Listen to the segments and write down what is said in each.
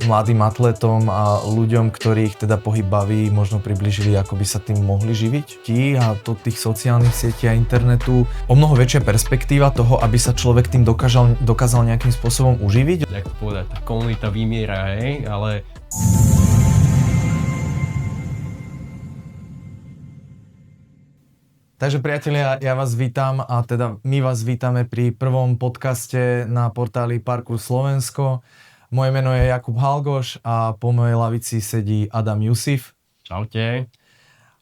mladým atletom a ľuďom, ktorých teda pohyb baví, možno približili, ako by sa tým mohli živiť. A to tých sociálnych sietí a internetu o mnoho väčšia perspektíva toho, aby sa človek tým dokázal nejakým spôsobom uživiť. Jak to povedať, tá komunita vymiera, hej, ale... Takže priatelia, ja vás vítam a teda my vás vítame pri prvom podcaste na portáli Parkour Slovensko. Moje meno je Jakub Halgoš a po mojej lavici sedí Adam Jusif. Čaute.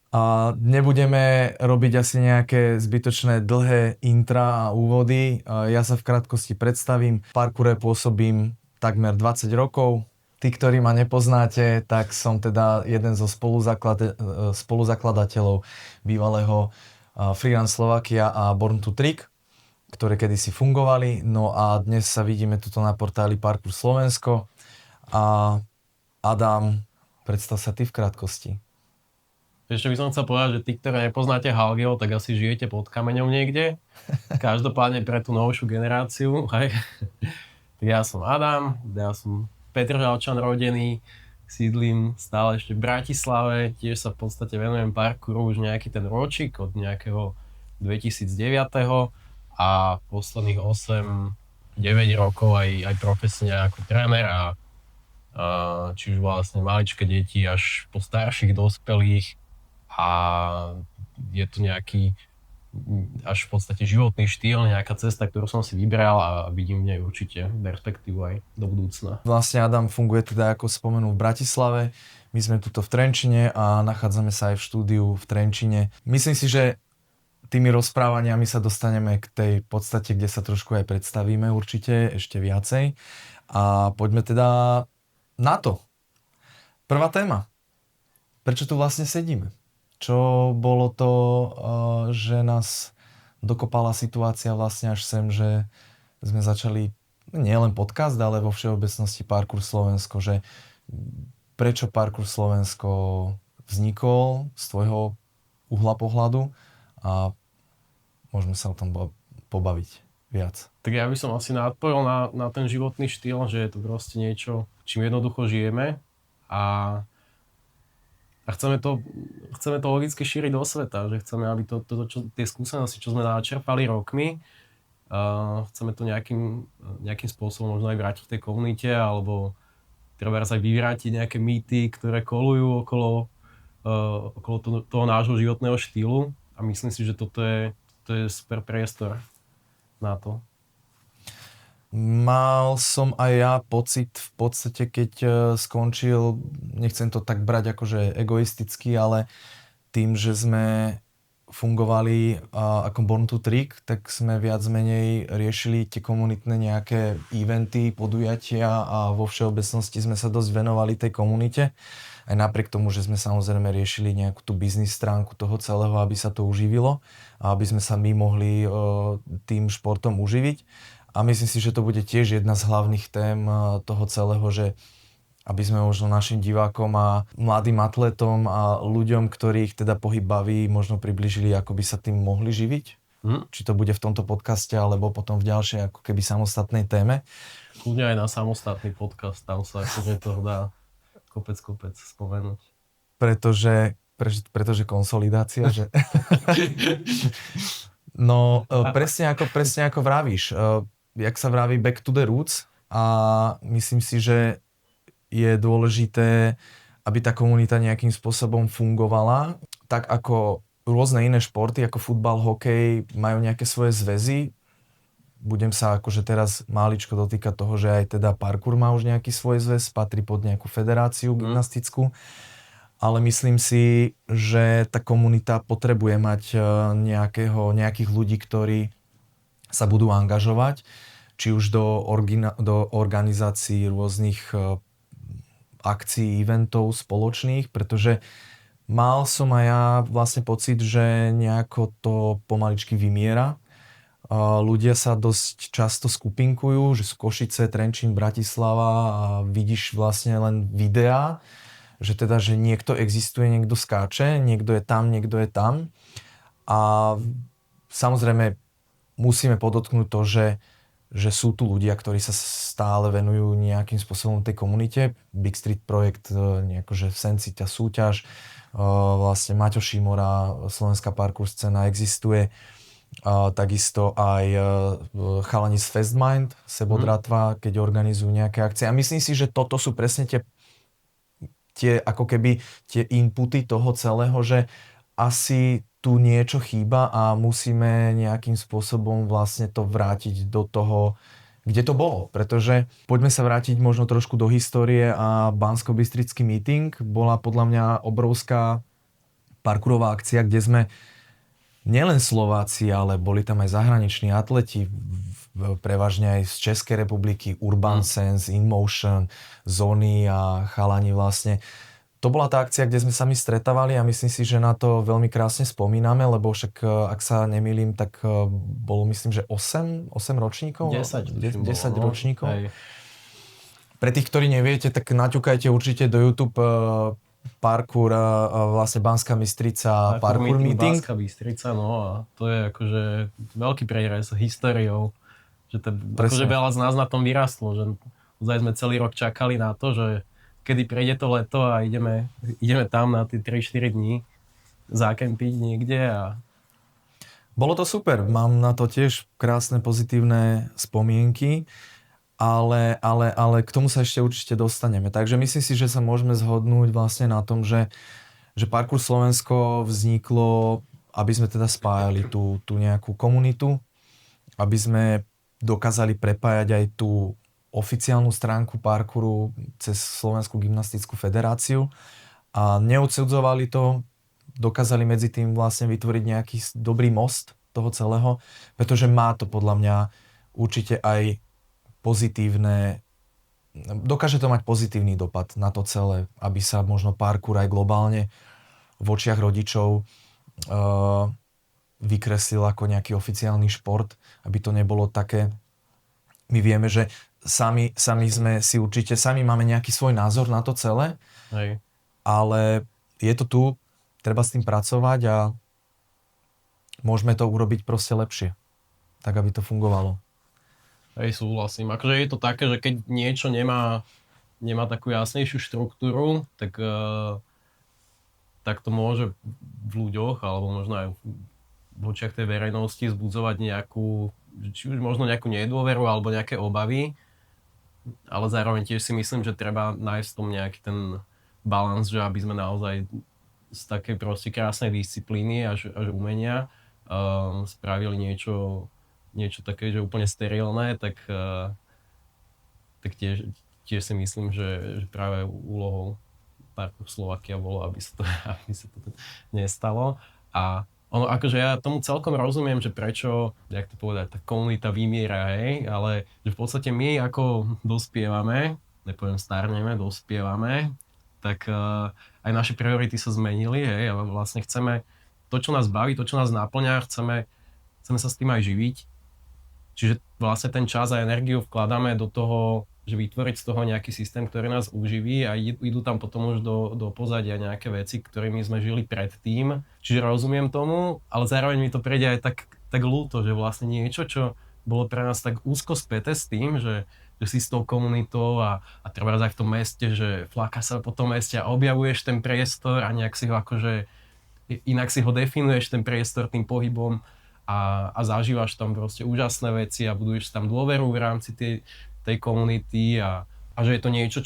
A nebudeme robiť asi nejaké zbytočné dlhé intra a úvody. Ja sa v krátkosti predstavím. V parkoure pôsobím takmer 20 rokov. Tí, ktorí ma nepoznáte, tak som teda jeden zo spoluzakladateľov bývalého Freerun Slovakia a Born to Trick, ktoré kedysi fungovali. No a dnes sa vidíme tuto na portáli Parkour Slovensko. A Adam, predstav sa ty v krátkosti. Ešte by som chcel povedať, že tí, ktorí nepoznáte Halgeho, tak asi žijete pod kameňom niekde. Každopádne pre tú novšiu generáciu. Hej. Ja som Adam, ja som Petržalčan rodený, sídlim stále ešte v Bratislave, tiež sa v podstate venujem parkouru už nejaký ten ročík od nejakého 2009. A posledných 8-9 rokov aj profesne ako tréner a či už vlastne maličké deti až po starších dospelých a je to nejaký až v podstate životný štýl, nejaká cesta, ktorú som si vybral a vidím v nej určite perspektívu aj do budúcna. Vlastne Adam funguje teda, ako spomenul, v Bratislave. My sme tuto v Trenčine a nachádzame sa aj v štúdiu v Trenčine. Myslím si, že tými rozprávaniami sa dostaneme k tej podstate, kde sa trošku aj predstavíme určite ešte viacej. A poďme teda na to. Prvá téma. Prečo tu vlastne sedíme? Čo bolo to, že nás dokopala situácia vlastne až sem, že sme začali nielen podcast, ale vo všeobecnosti Parkour Slovensko, že prečo Parkour Slovensko vznikol z tvojho uhla pohľadu a môžeme sa o tom pobaviť viac. Tak ja by som asi nadpojil na ten životný štýl, že je to proste niečo, čím jednoducho žijeme a chceme to logicky šíriť do sveta, že chceme, aby tie skúsenosti, čo sme načerpali rokmi, chceme to nejakým spôsobom možno aj vrátiť tej komunite, alebo treba aj vyvrátiť nejaké mýty, ktoré kolujú okolo toho nášho životného štýlu a myslím si, že to je super priestor na to. Mal som aj ja pocit v podstate, keď skončil, nechcem to tak brať akože egoisticky, ale tým, že sme fungovali ako Born to Trick, tak sme viac menej riešili tie komunitné nejaké eventy, podujatia a vo všeobecnosti sme sa dosť venovali tej komunite. Aj napriek tomu, že sme samozrejme riešili nejakú tú biznis stránku toho celého, aby sa to uživilo a aby sme sa my mohli tým športom uživiť. A myslím si, že to bude tiež jedna z hlavných tém toho celého, že aby sme možno našim divákom a mladým atletom a ľuďom, ktorých teda pohyb baví, možno približili, ako by sa tým mohli živiť. Či to bude v tomto podcaste, alebo potom v ďalšej ako keby samostatnej téme. Kľudne aj na samostatný podcast, tam sa akože toho dá kopec spomenúť. Pretože konsolidácia, že... No, presne ako vravíš. Jak sa vraví back to the roots a myslím si, že je dôležité, aby tá komunita nejakým spôsobom fungovala. Tak ako rôzne iné športy, ako futbal, hokej, majú nejaké svoje zväzy. Budem sa akože teraz máličko dotýkať toho, že aj teda parkour má už nejaký svoj zväz, patrí pod nejakú federáciu gymnastickú. Ale myslím si, že tá komunita potrebuje mať nejakých ľudí, ktorí sa budú angažovať, či už do organizácií rôznych akcií, eventov spoločných, pretože mal som aj ja vlastne pocit, že nejako to pomaličky vymiera. Ľudia sa dosť často skupinkujú, že sú Košice, Trenčín, Bratislava a vidíš vlastne len videá, že niekto existuje, niekto skáče, niekto je tam. A samozrejme musíme podotknúť to, že že sú tu ľudia, ktorí sa stále venujú nejakým spôsobom tej komunite. Big Street projekt, nejakože Senci, tá súťaž, vlastne Maťo Šimora, slovenská parkour scéna existuje. Takisto aj chalani z Festmind, Sebo Dratva, keď organizujú nejaké akcie. A myslím si, že toto sú presne tie ako keby tie inputy toho celého, že asi tu niečo chýba a musíme nejakým spôsobom vlastne to vrátiť do toho, kde to bolo. Pretože poďme sa vrátiť možno trošku do histórie a Banskobystrický meeting bola podľa mňa obrovská parkourová akcia, kde sme nielen Slováci, ale boli tam aj zahraniční atleti, prevažne aj z Českej republiky, Urban Sense, InMotion, Zony a chalani vlastne. To bola tá akcia, kde sme sa my stretávali a myslím si, že na to veľmi krásne spomíname, lebo však, ak sa nemýlim, tak bolo myslím, že 8 ročníkov? 10 ročníkov. Hej. Pre tých, ktorí neviete, tak naťukajte určite do YouTube parkour, vlastne Banská Bystrica, parkour meeting. Banská Bystrica, no a to je akože veľký prierez históriou, že to akože veľa z nás na tom vyrastlo, že sme celý rok čakali na to, že kedy prejde to leto a ideme tam na tie 3-4 dní zakempiť niekde a... Bolo to super, mám na to tiež krásne pozitívne spomienky, ale k tomu sa ešte určite dostaneme. Takže myslím si, že sa môžeme zhodnúť vlastne na tom, že Parkour Slovensko vzniklo, aby sme teda spájali tú nejakú komunitu, aby sme dokázali prepájať aj tú oficiálnu stránku parkouru cez Slovenskú gymnastickú federáciu a neodsudzovali to, dokázali medzi tým vlastne vytvoriť nejaký dobrý most toho celého, pretože má to podľa mňa určite aj pozitívne, dokáže to mať pozitívny dopad na to celé, aby sa možno parkour aj globálne v očiach rodičov vykreslil ako nejaký oficiálny šport, aby to nebolo také. My vieme, že sami sme si určite, sami máme nejaký svoj názor na to celé, Hej. ale je to tu, treba s tým pracovať a môžeme to urobiť proste lepšie, tak aby to fungovalo. Hej, súhlasím. Akože je to také, že keď niečo nemá takú jasnejšiu štruktúru, tak to môže v ľuďoch, alebo možno aj v očiach tej verejnosti vzbudzovať nejakú, či už možno nejakú nedôveru alebo nejaké obavy, ale zároveň tiež si myslím, že treba nájsť v tom nejaký ten balans, že aby sme naozaj z takej proste krásnej disciplíny až umenia spravili niečo také, že úplne sterilné, tak tiež si myslím, že práve úlohou Parkour Slovakia bolo, aby sa to nestalo. A ono, akože ja tomu celkom rozumiem, že prečo, jak to povedať, tá komunita vymiera, hej, ale že v podstate my ako dospievame, nepoviem starneme, dospievame, tak aj naše priority sa zmenili, hej, a vlastne chceme to, čo nás baví, to, čo nás náplňa, chceme sa s tým aj živiť. Čiže vlastne ten čas a energiu vkladáme do toho, že vytvoriť z toho nejaký systém, ktorý nás uživí a idú tam potom už do pozadia nejaké veci, ktorými sme žili predtým. Čiže rozumiem tomu, ale zároveň mi to prejde aj tak ľúto, že vlastne niečo, čo bolo pre nás tak úzko späté s tým, že si s tou komunitou a treba aj v tom meste, že fláka sa po tom meste a objavuješ ten priestor a nejak si ho akože, inak si ho definuješ ten priestor tým pohybom a zažívaš tam proste úžasné veci a buduješ tam dôveru v rámci tej komunity a že je to niečo,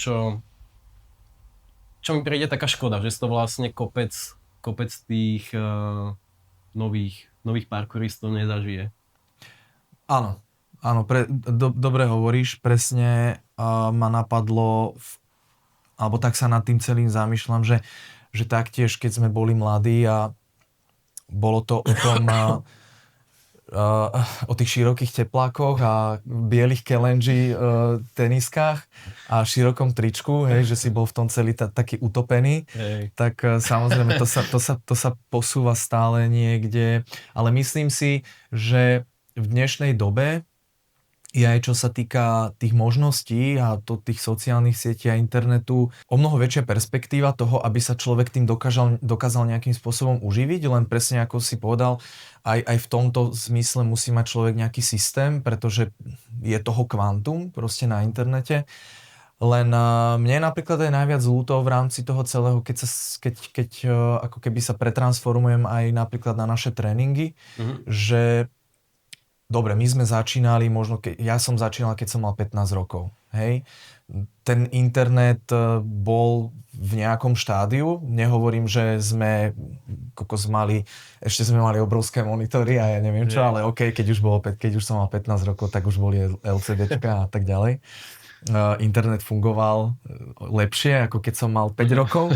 čo mi príde taká škoda, že si to vlastne kopec tých nových parkouristov nezažije. Áno, dobre hovoríš, presne ma napadlo, alebo tak sa nad tým celým zamýšľam, že taktiež, keď sme boli mladí a bolo to o tom, o tých širokých teplákoch a bielých kelenži teniskách a širokom tričku, hej, že si bol v tom celý taký utopený, tak samozrejme to sa posúva stále niekde, ale myslím si, že v dnešnej dobe je aj čo sa týka tých možností a tých sociálnych sietí a internetu o mnoho väčšia perspektíva toho, aby sa človek tým dokázal nejakým spôsobom uživiť, len presne ako si povedal, aj v tomto zmysle musí mať človek nejaký systém, pretože je toho kvantum proste na internete. Len mne napríklad aj najviac ľúto v rámci toho celého, keď ako keby sa pretransformujem aj napríklad na naše tréningy, že dobre, my sme začínali, ja som začínal, keď som mal 15 rokov, hej. Ten internet bol v nejakom štádiu, nehovorím, že sme ešte sme mali obrovské monitory a ja neviem čo, ale OK, keď už som mal 15 rokov, tak už boli LCDčka a tak ďalej. Internet fungoval lepšie, ako keď som mal 5 rokov.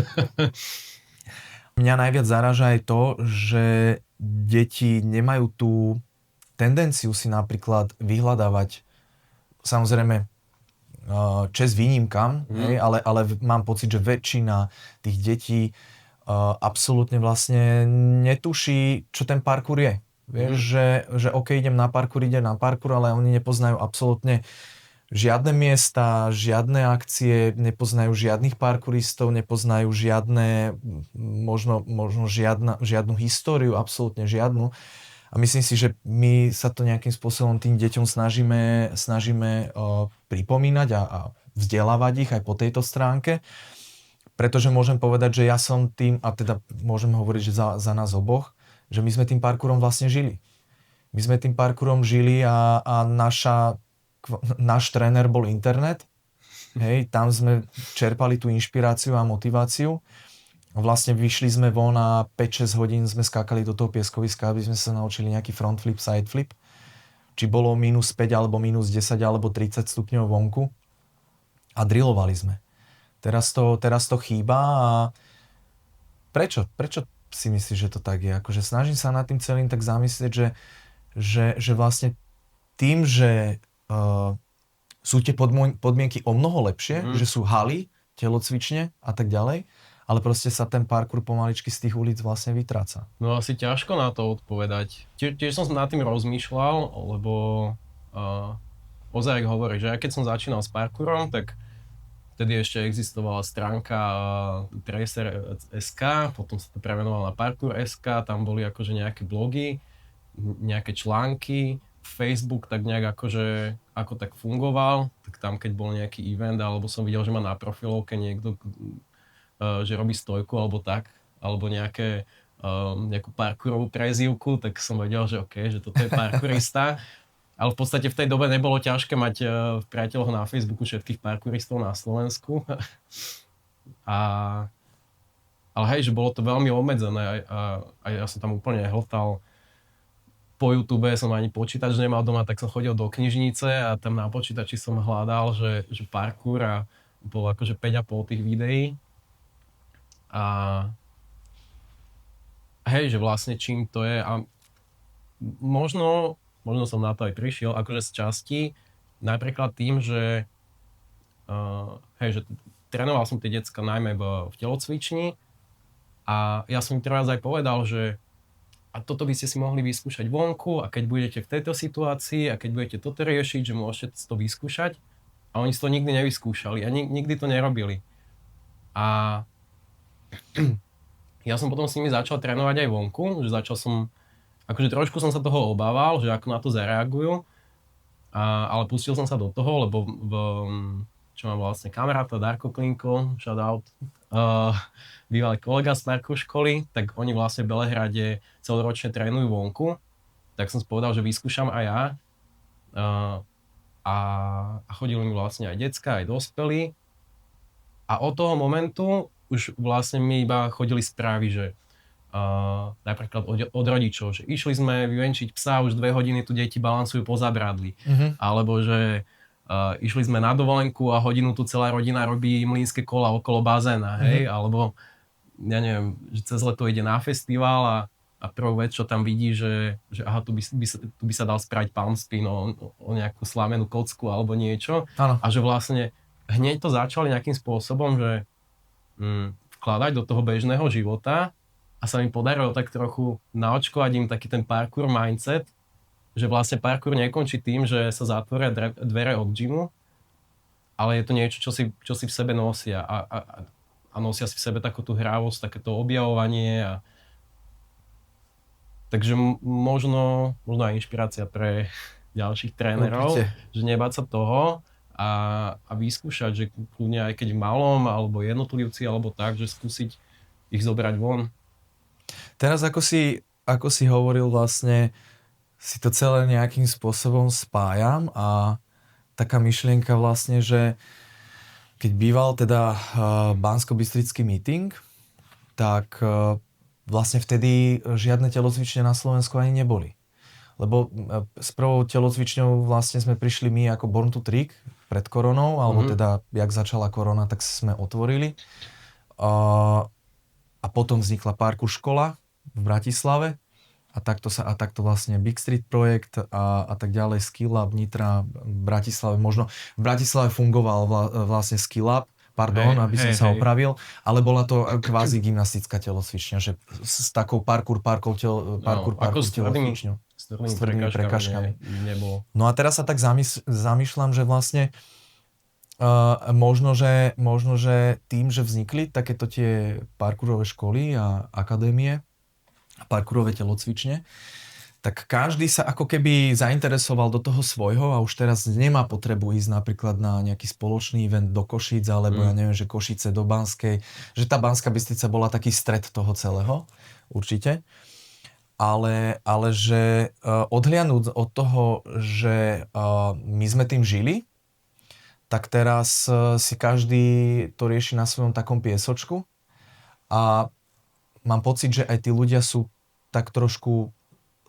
Mňa najviac zaráža aj to, že deti nemajú tú tendenciu si napríklad vyhľadávať, samozrejme česť výnimkám, ale mám pocit, že väčšina tých detí absolútne vlastne netuší, čo ten parkour je. Vieš, že OK, ide na parkour, ale oni nepoznajú absolútne žiadne miesta, žiadne akcie, nepoznajú žiadnych parkouristov, nepoznajú možno žiadnu históriu, absolútne žiadnu. A myslím si, že my sa to nejakým spôsobom tým deťom snažíme pripomínať a vzdelávať ich aj po tejto stránke. Pretože môžem povedať, že ja som tým, a teda môžem hovoriť, že za nás oboch, že my sme tým parkourom vlastne žili. My sme tým parkourom žili a náš tréner bol internet. Hej, tam sme čerpali tú inšpiráciu a motiváciu. Vlastne vyšli sme von a 5-6 hodín sme skákali do toho pieskoviska, aby sme sa naučili nejaký front flip, side flip. Či bolo minus 5 alebo minus 10 alebo 30 stupňov vonku. A drillovali sme. Teraz to chýba a prečo? Prečo si myslíš, že to tak je? Akože snažím sa nad tým celým tak zamyslieť, že vlastne tým, že sú tie podmienky o mnoho lepšie, že sú haly, telocvične a tak ďalej, ale proste sa ten parkour pomaličky z tých ulic vlastne vytráca. No asi ťažko na to odpovedať. Tiež som nad tým rozmýšľal, lebo Ozajek hovorí, že aj keď som začínal s parkourom, tak vtedy ešte existovala stránka Tracer.sk, potom sa to premenoval na Parkour.sk, tam boli akože nejaké blogy, nejaké články, Facebook tak nejak akože, ako tak fungoval, tak tam keď bol nejaký event, alebo som videl, že má na profilovke niekto, že robí stojku alebo tak, alebo nejakú parkourovú prezývku, tak som vedel, že OK, že toto je parkourista. Ale v podstate v tej dobe nebolo ťažké mať v priateľoch na Facebooku všetkých parkouristov na Slovensku. Ale hej, že bolo to veľmi obmedzené a ja som tam úplne hltal. Po YouTube som ani počítač nemal doma, tak som chodil do knižnice a tam na počítači som hľadal, že parkour a bolo akože 5,5 tých videí. A hej, že vlastne čím to je a možno som na to aj prišiel, akože z časti, napríklad tým, že hej, že trénoval som tie decka najmä v telocvični a ja som im teraz aj povedal, že a toto by ste si mohli vyskúšať vonku a keď budete v tejto situácii a keď budete toto riešiť, že môžete to vyskúšať a oni si to nikdy nevyskúšali a nikdy to nerobili. A ja som potom s nimi začal trénovať aj vonku, že začal som, akože trošku som sa toho obával, že ako na to zareagujú, ale pustil som sa do toho, lebo čo mám vlastne kamaráta Darko Klinko, shoutout, bývalý kolega z parkour školy, tak oni vlastne v Belehrade celoročne trénujú vonku, tak som si povedal, že vyskúšam aj ja a chodili mi vlastne aj decka, aj dospelí a od toho momentu už vlastne mi iba chodili správy, že napríklad od rodičov, že išli sme vyvenčiť psa, už 2 hodiny tu deti balancujú po zábradli, alebo že išli sme na dovolenku a hodinu tu celá rodina robí mlynské kola okolo bazéna, hej, alebo ja neviem, že cez leto ide na festival a prvú vec, čo tam vidí, že aha, tu by sa dal spraviť palm spin o nejakú slamenú kocku alebo niečo. Áno. A že vlastne hneď to začali nejakým spôsobom, že vkladať do toho bežného života a sa mi podarilo tak trochu naočkovať im taký ten parkour mindset že vlastne parkour nekončí tým, že sa zatvoria dvere od gymu, ale je to niečo, čo si v sebe nosia a nosia si v sebe takú tú hravosť, takéto objavovanie takže možno aj inšpirácia pre ďalších trénerov, Určite. že nebáť sa toho a vyskúšať, že kľudne aj keď v malom, alebo jednotlivci, alebo tak, že skúsiť ich zobrať von. Teraz ako si hovoril, vlastne si to celé nejakým spôsobom spájam a taká myšlienka vlastne, že keď býval teda Banskobystrický meeting, tak vlastne vtedy žiadne telocvične na Slovensku ani neboli. Lebo s prvou telocvičňou vlastne sme prišli my ako Born to Trick pred koronou, alebo teda, jak začala korona, tak sme otvorili. A potom vznikla parkour škola v Bratislave a takto vlastne Big Street projekt a tak ďalej, Skill Lab, Nitra, Bratislave. Možno v Bratislave fungoval vlastne Skill Lab, aby som sa opravil, ale bola to kvázi gymnastická telocvičňa, že s takou parkour telocvičňou. S tvrdými prekažkami nebolo. No a teraz sa tak zamýšľam, že vlastne možno, že tým, že vznikli takéto tie parkourové školy a akadémie a parkourové telocvične, tak každý sa ako keby zainteresoval do toho svojho a už teraz nemá potrebu ísť napríklad na nejaký spoločný event do Košíc, alebo ja neviem, že Košice do Banskej, že tá Banská Bystrica bola taký stred toho celého, určite. Ale že odhliadnúť od toho, že my sme tým žili, tak teraz si každý to rieši na svojom takom piesočku a mám pocit, že aj tí ľudia sú tak trošku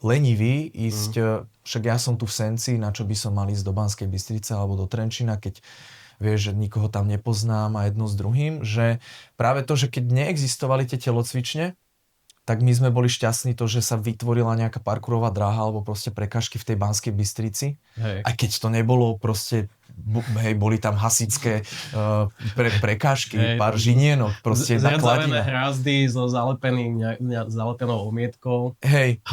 leniví ísť, však ja som tu v Senci, na čo by som mal ísť do Banskej Bystrice alebo do Trenčína, keď vieš, že nikoho tam nepoznám a jedno s druhým, že práve to, že keď neexistovali tie telocvične, tak my sme boli šťastní to, že sa vytvorila nejaká parkourová dráha alebo proste prekažky v tej Banskej Bystrici. Hej. Aj keď to nebolo proste, boli tam hasičské prekážky, pár žinienok, proste zradzavené hrázdy so zalepenou omietkou. Hej.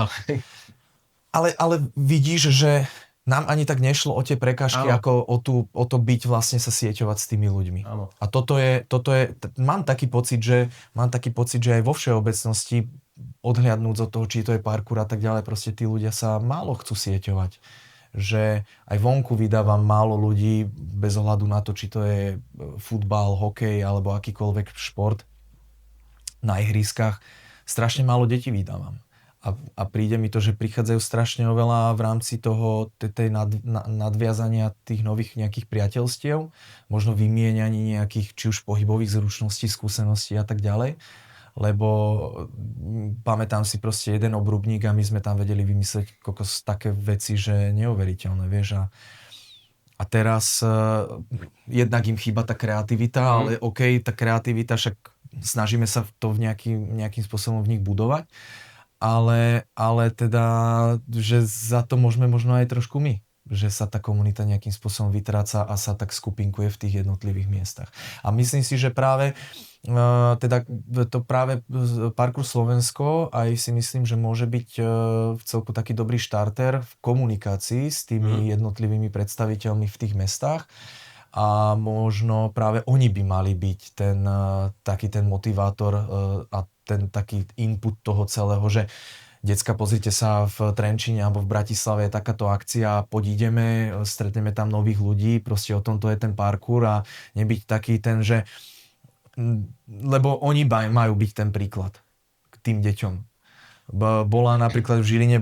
Ale vidíš, že nám ani tak nešlo o tie prekážky, ako o to byť vlastne sa sieťovať s tými ľuďmi. Áno. A toto je, mám taký pocit, že aj vo všeobecnosti odhliadnúť od toho, či to je parkour a tak ďalej, proste tí ľudia sa málo chcú sieťovať. Že aj vonku vydávam málo ľudí bez ohľadu na to, či to je futbal, hokej alebo akýkoľvek šport na ihriskách. Strašne málo detí vydávam. A príde mi to, že prichádzajú strašne oveľa v rámci toho nadviazania tých nových nejakých priateľstiev, možno vymieňaní nejakých či už pohybových zručností, skúseností a tak ďalej. Lebo pamätám si proste jeden obrubník a my sme tam vedeli vymyslieť také veci, že neuveriteľné, vieš. A teraz jednak im chýba tá kreativita, ale okej, tá kreativita, však snažíme sa to nejakým spôsobom v nich budovať. Ale teda, že za to môžeme možno aj trošku my. Že sa tá komunita nejakým spôsobom vytráca a sa tak skupinkuje v tých jednotlivých miestach. A myslím si, že práve Parkour Slovensko aj si myslím, že môže byť v celku taký dobrý štarter v komunikácii s tými jednotlivými predstaviteľmi v tých mestách. A možno práve oni by mali byť ten motivátor a ten taký input toho celého, že decka, pozrite sa, v Trenčíne alebo v Bratislave je takáto akcia, poď ideme, stretneme tam nových ľudí, proste o tomto je ten parkour a nebyť taký ten, že lebo oni majú byť ten príklad k tým deťom. Bola napríklad v Žiline,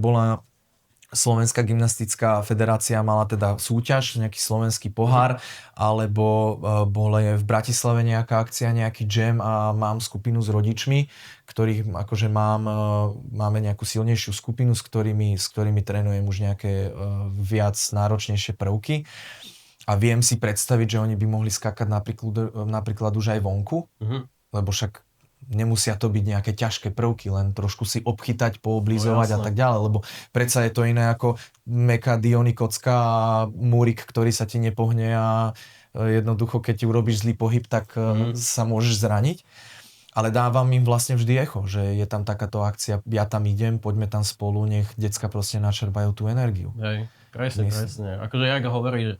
Slovenská gymnastická federácia mala teda súťaž, nejaký slovenský pohár, alebo bola v Bratislave nejaká akcia, nejaký jam a mám skupinu s rodičmi, ktorých akože máme nejakú silnejšiu skupinu, s ktorými trénujem už nejaké viac náročnejšie prvky. A viem si predstaviť, že oni by mohli skákať napríklad už aj vonku, lebo však nemusia to byť nejaké ťažké prvky, len trošku si obchytať, pooblizovať a tak ďalej, lebo predsa je to iné ako Meka, Diony, kocka a múrik, ktorý sa ti nepohne a jednoducho, keď ti urobíš zlý pohyb, tak sa môžeš zraniť. Ale dávam im vlastne vždy echo, že je tam takáto akcia, ja tam idem, poďme tam spolu, nech decka proste načerpajú tú energiu. Hej, presne. Akože jak hovorí,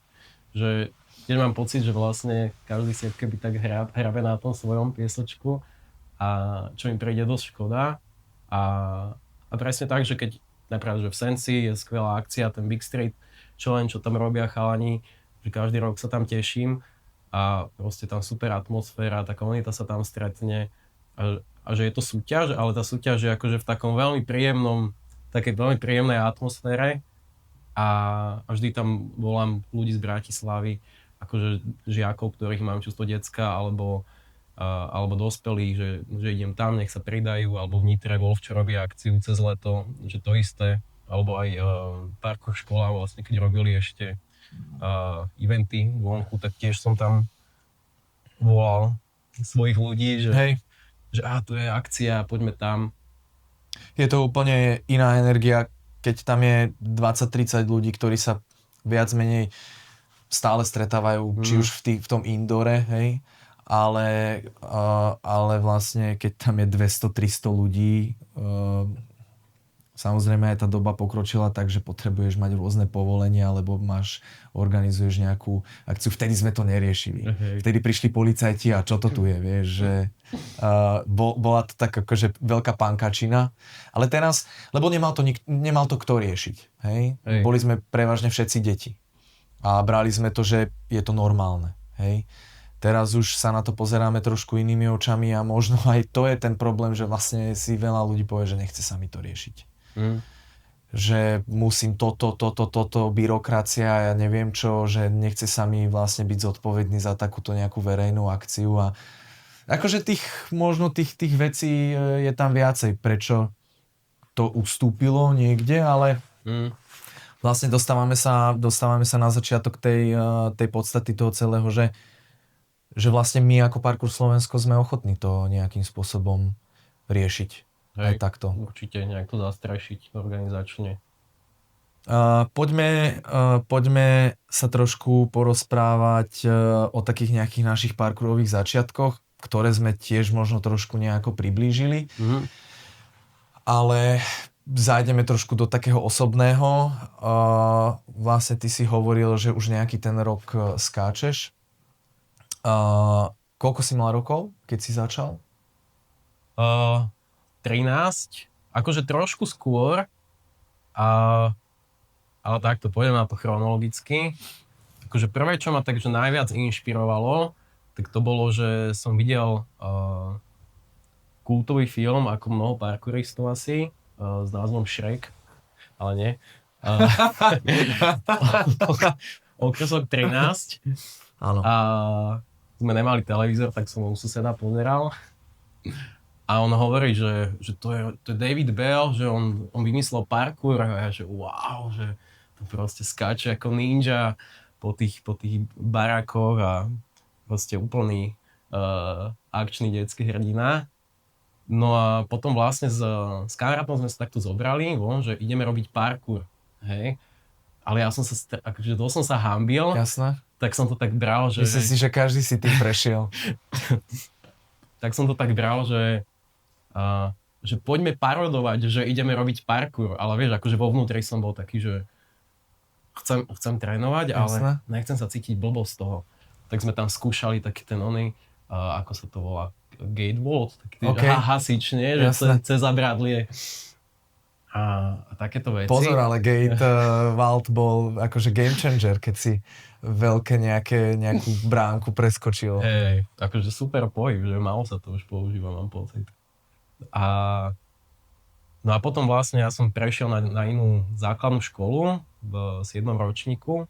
že tiež mám pocit, že vlastne každý si keby tak hrabe na tom svojom piesočku a čo mi prejde dosť škoda. A presne tak, že keď napríklad, že v Sensi je skvelá akcia, ten Big Street Challenge, čo tam robia chalani, že každý rok sa tam teším a proste tam super atmosféra, tá komunita sa tam stretne a že je to súťaž, ale tá súťaž je akože v takom takej veľmi príjemnej atmosfére a vždy tam volám ľudí z Bratislavy, akože žiakov, ktorých mám často decka, alebo dospelých, že idem tam, nech sa pridajú, alebo v Nitre Wolf, čo robí akciu cez leto, že to isté, alebo aj parkour škola, vlastne keď robili ešte eventy vonku, tak tiež som tam volal svojich ľudí, že Hej. Že tu je akcia, poďme tam. Je to úplne iná energia, keď tam je 20-30 ľudí, ktorí sa viac menej stále stretávajú, či už v tom indore, hej, ale vlastne keď tam je 200-300 ľudí, samozrejme aj tá doba pokročila tak, že potrebuješ mať rôzne povolenia, alebo organizuješ nejakú akciu. Vtedy sme to neriešili. Vtedy prišli policajti a čo to tu je, vieš, že bola to tak akože veľká pankačina. Ale teraz, lebo nemal to kto riešiť, hej? Boli sme prevažne všetci deti. A brali sme to, že je to normálne, hej? Teraz už sa na to pozeráme trošku inými očami a možno aj to je ten problém, že vlastne si veľa ľudí povie, že nechce sa mi to riešiť. Že musím toto, byrokracia, ja neviem čo, že nechce sa mi vlastne byť zodpovedný za takúto nejakú verejnú akciu a akože možno tých vecí je tam viacej, prečo to ustúpilo niekde, ale vlastne dostávame sa na začiatok tej podstaty toho celého, že vlastne my ako Parkour Slovensko sme ochotní to nejakým spôsobom riešiť. Aj takto. Určite nejak to zastrešiť organizačne. Poďme sa trošku porozprávať o takých nejakých našich parkourových začiatkoch, ktoré sme tiež možno trošku nejako priblížili. Ale zájdeme trošku do takého osobného. Vlastne ty si hovoril, že už nejaký ten rok skáčeš. Koľko si mal rokov, keď si začal? 13, akože trošku skôr, ale takto, pôjdem na to chronologicky. Akože prvé, čo ma takže najviac inšpirovalo, tak to bolo, že som videl kultový film, ako mnoho parkouristov asi, s názvom Shrek, ale nie. Okresok 13. Áno. A sme nemali televízor, tak som ho u suseda pozeral. A on hovorí, že to je David Bell, že on vymyslel parkour a ja, že wow, že to proste skáče ako ninja po tých barákoch a proste úplný akčný detský hrdina. No a potom vlastne s kamarátom sme sa takto zobrali, že ideme robiť parkour, hej. Ale ja som sa hanbil. Jasné. Tak som to tak bral, že... Myslím si, že každý si tým prešiel. Tak som to tak bral, že poďme parodovať, že ideme robiť parkour, ale vieš, akože vo vnútri som bol taký, že chcem trénovať, ale nechcem sa cítiť blbo z toho. Tak sme tam skúšali taký ten ako sa to volá, gate vault, taký hasič, nie? Že cez zabradlie. A takéto veci. Pozor, ale gate vault bol akože game changer, keď si veľké nejakú bránku preskočil. Hej, akože super pohyb, že málo sa to už používa, mám pocit. No a potom vlastne ja som prešiel na inú základnú školu v 7. ročníku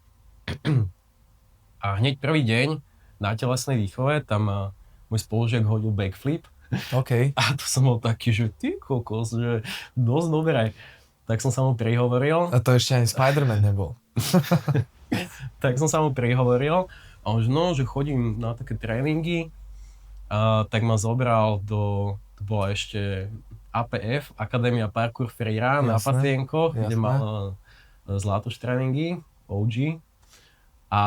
a hneď prvý deň na telesnej výchove tam môj spolužiak hodil backflip. Okay. A to som bol taký, že ty kokos, že dosť dobré. Tak som sa mu prihovoril. A to ešte ani Spider-Man nebol. Tak som sa mu prihovoril a on že chodím na také tréningy, tak ma zobral to bola ešte APF, Akadémia Parkour Freerun na Patienkoch, kde mal zlatoš tréningy, OG. A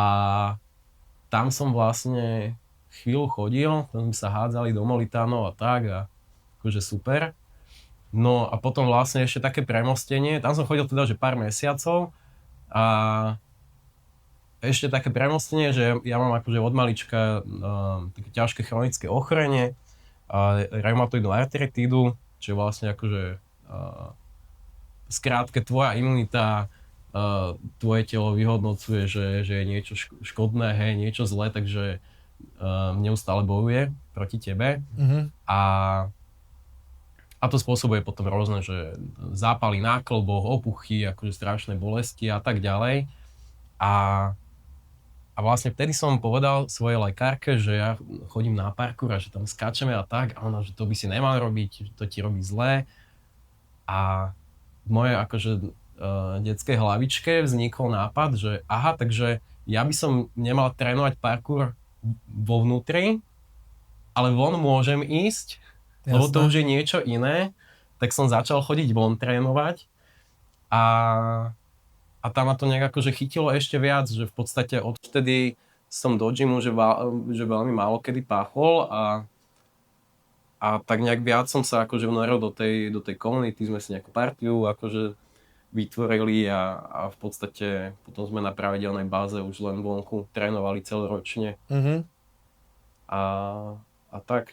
tam som vlastne chvíľu chodil, tam sme sa hádzali do molitánov a tak a akože super. No a potom vlastne ešte také premostenie, tam som chodil teda, že pár mesiacov a ešte také premostenie, že ja mám akože od malička také ťažké chronické ochorenie a reumatoidnú artritídu, čo vlastne akože skrátke tvoja imunita, tvoje telo vyhodnocuje, že je niečo škodné, hej, niečo zlé, takže neustále bojuje proti tebe. A to spôsobuje potom rôzne, že zápaly na kĺboch, opuchy, akože strašné bolesti a tak ďalej. A vlastne vtedy som povedal svojej lekárke, že ja chodím na parkour a že tam skáčeme a tak. A ona, že to by si nemal robiť, že to ti robí zlé. A v mojej akože detskej hlavičke vznikol nápad, že aha, takže ja by som nemal trénovať parkour vo vnútri, ale von môžem ísť, lebo to už je niečo iné. Tak som začal chodiť von trénovať a tam ma to nejak akože chytilo ešte viac, že v podstate odtedy som do gymu, že veľmi málo kedy páchol a tak nejak viac som sa akože vnoril do tej komunity, sme si nejakú partiu akože vytvorili a v podstate potom sme na pravidelnej báze už len vonku trénovali celoročne. A tak,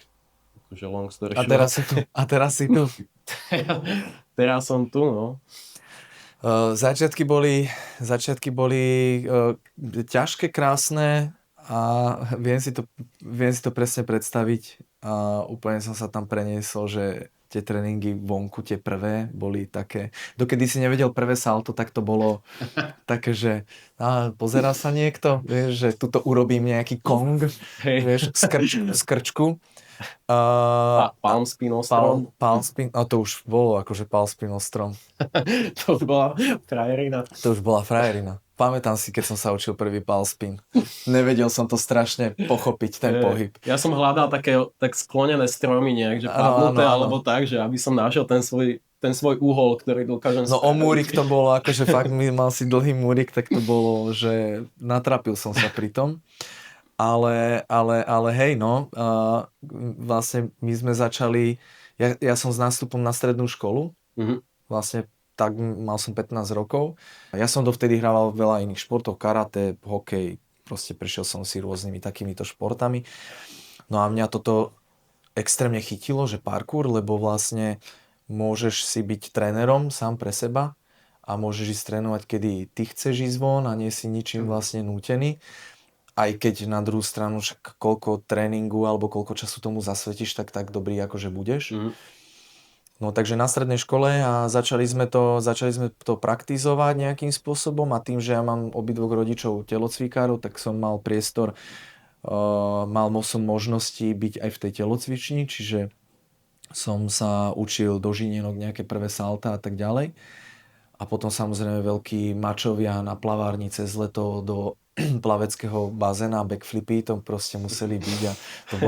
akože long story short. A teraz si tu. Teraz som tu, no. Začiatky boli ťažké, krásne a viem si to presne predstaviť a úplne som sa tam preniesol, že tie tréningy vonku, tie prvé, boli také, dokedy si nevedel prvé salto, tak to bolo také, že pozerá sa niekto, vieš, že tuto urobím nejaký kong, vieš, z krčku. Palm spin ostrom. Palm spin, to už bolo akože palm spin ostrom. To už bola frajerina. To už bola frajerina. Pamätám si, keď som sa učil prvý palm spin. Nevedel som to strašne pochopiť, ten pohyb. Ja som hľadal tak sklonené stromy nejak, že padnuté, alebo tak, že aby som našiel ten svoj úhol, ktorý dokážem spraviť. No o múrik to bolo, akože fakt mal si dlhý múrik, tak to bolo, že natrapil som sa pri tom. Ale hej, no, vlastne my sme začali, ja som s nástupom na strednú školu, vlastne tak mal som 15 rokov. Ja som dovtedy hrával veľa iných športov, karate, hokej, proste prešiel som si rôznymi takýmito športami. No a mňa toto extrémne chytilo, že parkour, lebo vlastne môžeš si byť trénerom sám pre seba a môžeš ísť trénovať, kedy ty chceš ísť von a nie si ničím vlastne nútený. Aj keď na druhú stranu však koľko tréningu alebo koľko času tomu zasvetíš, tak dobrý akože budeš. No takže na strednej škole a začali sme to praktizovať nejakým spôsobom a tým, že ja mám obidvoch rodičov telocvikárov, tak som mal priestor, mal som možnosti byť aj v tej telocvični, čiže som sa učil do žinienok nejaké prvé salta a tak ďalej. A potom samozrejme veľkí mačovia na plavárni cez leto do plaveckého bazéna, backflipy, to proste museli byť a to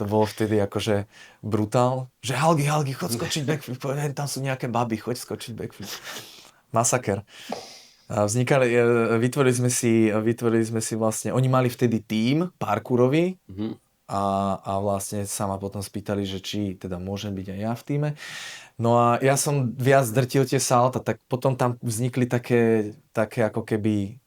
bolo vtedy akože brutál, že Halgi, chod skočiť backflip, tam sú nejaké baby, choď skočiť backflip. Masaker. Vytvorili sme si vlastne, oni mali vtedy tím parkourový a vlastne sa ma potom spýtali, že či teda môžem byť aj ja v tíme. No a ja som viac drtil tie salta, tak potom tam vznikli také ako keby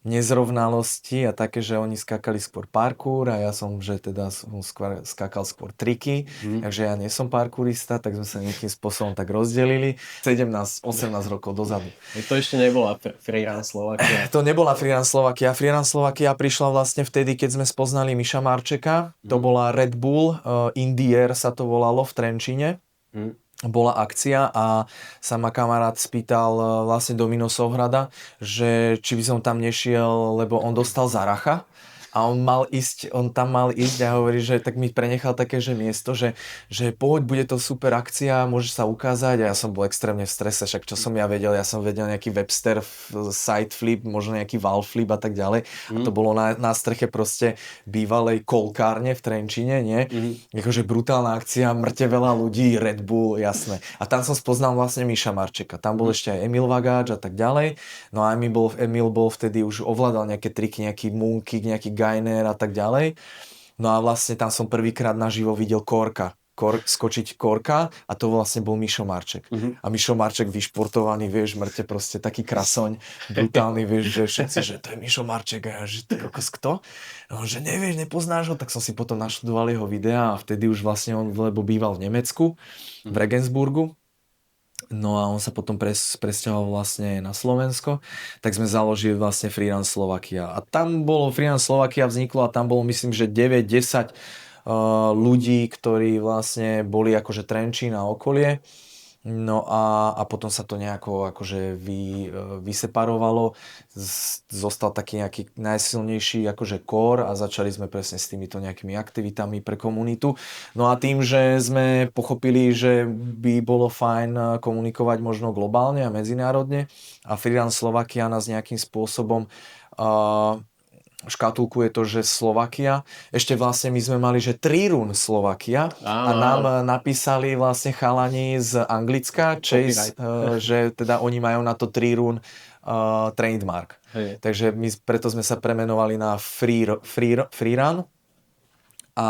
nezrovnalosti a také, že oni skákali skôr parkour a ja som, že teda som skákal skôr triky, takže ja nie som parkourista, tak sme sa nejakým spôsobom tak rozdelili 17-18 rokov dozadu. To ešte nebola Freerun Slovakia. To nebola Freerun Slovakia. Freerun Slovakia prišla vlastne vtedy, keď sme spoznali Miša Marčeka. To bola Red Bull, In the Air sa to volalo v Trenčíne. Bola akcia a sa ma kamarát spýtal vlastne Domino Sohrada, že či by som tam nešiel, lebo on dostal Zaracha a on tam mal ísť a hovorí, že tak mi prenechal také, že miesto, že poď, bude to super akcia, môžeš sa ukázať a ja som bol extrémne v strese, však čo som ja som vedel nejaký Webster side flip, možno nejaký wall flip a tak ďalej a to bolo na streche proste bývalej kolkárne v Trenčíne, nie? Akože brutálna akcia, mŕte veľa ľudí, Red Bull, jasné. A tam som spoznal vlastne Miša Marčeka, tam bol ešte aj Emil Vagáč a tak ďalej, no a Emil bol vtedy už ovládal nejaké triky, nejaký moonkick, nejaký Gainer a tak ďalej. No a vlastne tam som prvýkrát naživo videl skočiť Korka a to vlastne bol Mišo Marček. A Mišo Marček vyšportovaný, vieš, mŕte proste taký krasoň, brutálny, vieš, že všetci, že to je Mišo Marček a ja, že ty kokos, kto? No, že nevieš, nepoznáš ho, tak som si potom naštudoval jeho videá a vtedy už vlastne on, lebo býval v Nemecku, v Regensburgu. No a on sa potom presťahoval vlastne na Slovensko, tak sme založili vlastne Freerun Slovakia. A tam bolo Freerun Slovakia vzniklo a tam bolo myslím, že 9-10 ľudí, ktorí vlastne boli akože Trenčín a okolie. No a potom sa to nejako akože vyseparovalo. Zostal taký nejaký najsilnejší akože core a začali sme presne s týmito nejakými aktivitami pre komunitu. No a tým, že sme pochopili, že by bolo fajn komunikovať možno globálne a medzinárodne a Freerun Slovakia nás nejakým spôsobom škatulkuje to, že Slovakia. Ešte vlastne my sme mali, že Trirun Slovakia a nám napísali vlastne chalani z Anglicka, Chase, že teda oni majú na to Trirun trademark. Hej. Takže preto sme sa premenovali na Freerun a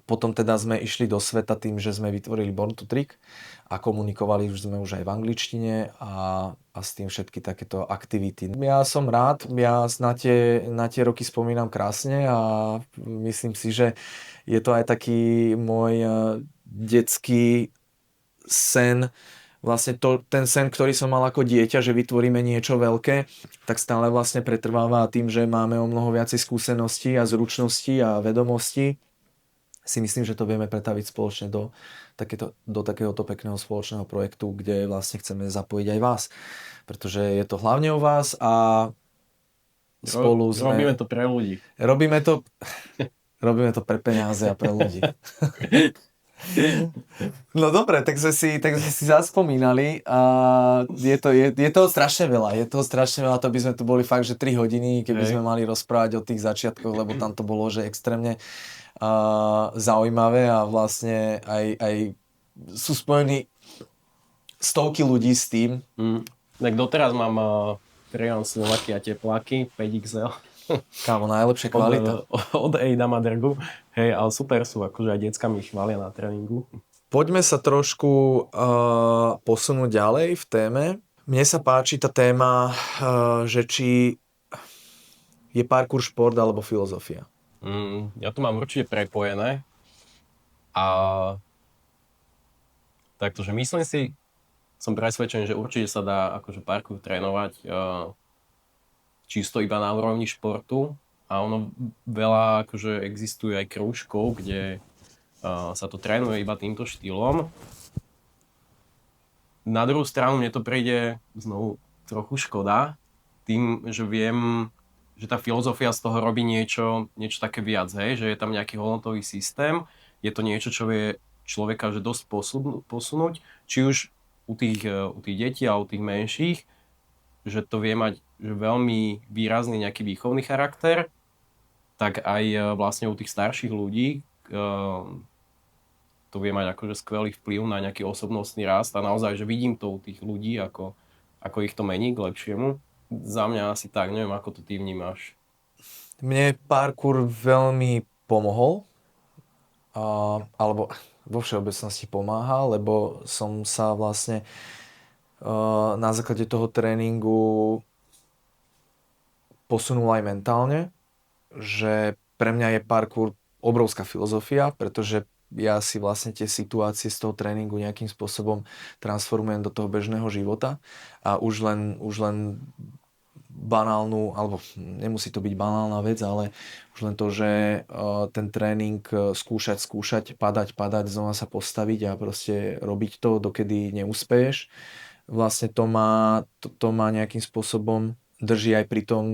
potom teda sme išli do sveta tým, že sme vytvorili Born to Trick a komunikovali sme už aj v angličtine a s tým všetky takéto aktivity. Ja som rád, ja na tie roky spomínam krásne a myslím si, že je to aj taký môj detský sen, vlastne ten sen, ktorý som mal ako dieťa, že vytvoríme niečo veľké, tak stále vlastne pretrváva tým, že máme o mnoho viacej skúseností a zručností a vedomostí. Si myslím, že to vieme pretaviť spoločne do takéhoto pekného spoločného projektu, kde vlastne chceme zapojiť aj vás. Pretože je to hlavne o vás a spolu sme... Robíme to pre ľudí. Robíme to pre peniaze a pre ľudí. No dobre, tak sme si zaspomínali a je toho strašne veľa. To by sme tu boli fakt, že 3 hodiny, keby sme mali rozprávať o tých začiatkoch, lebo tam to bolo, že extrémne zaujímavé a vlastne aj sú spojení stovky ľudí s tým. Tak doteraz mám Freerun Slovakia tepláky 5XL. Kámo, najlepšia kvalita. Od Ejda Madergu. Hej, ale super sú, akože aj decka mi chvália na tréningu. Poďme sa trošku posunúť ďalej v téme. Mne sa páči tá téma, že či je parkour šport alebo filozofia. Ja to mám určite prepojené a takže myslím si, som presvedčený, že určite sa dá akože parkour trénovať čisto iba na úrovni športu a ono veľa akože existuje aj krúžkov, kde sa to trénuje iba týmto štýlom. Na druhú stranu mne to príde znovu trochu škoda tým, že viem, že tá filozofia z toho robí niečo také viac, hej? Že je tam nejaký hodnotový systém, je to niečo, čo vie človeka že dosť posunúť, či už u tých detí a u tých menších, že to vie mať že veľmi výrazný nejaký výchovný charakter, tak aj vlastne u tých starších ľudí to vie mať akože skvelý vplyv na nejaký osobnostný rast a naozaj, že vidím to u tých ľudí, ako ich to mení k lepšiemu. Za mňa asi tak, neviem, ako to ty vnímaš. Mne parkour veľmi pomohol, alebo vo všeobecnosti pomáha, lebo som sa vlastne na základe toho tréningu posunul aj mentálne, že pre mňa je parkour obrovská filozofia, pretože ja si vlastne tie situácie z toho tréningu nejakým spôsobom transformujem do toho bežného života a už len banálnu, alebo nemusí to byť banálna vec, ale už len to, že ten tréning skúšať, padať, znova sa postaviť a proste robiť to, dokedy neúspeješ. Vlastne to má nejakým spôsobom drží aj pri tom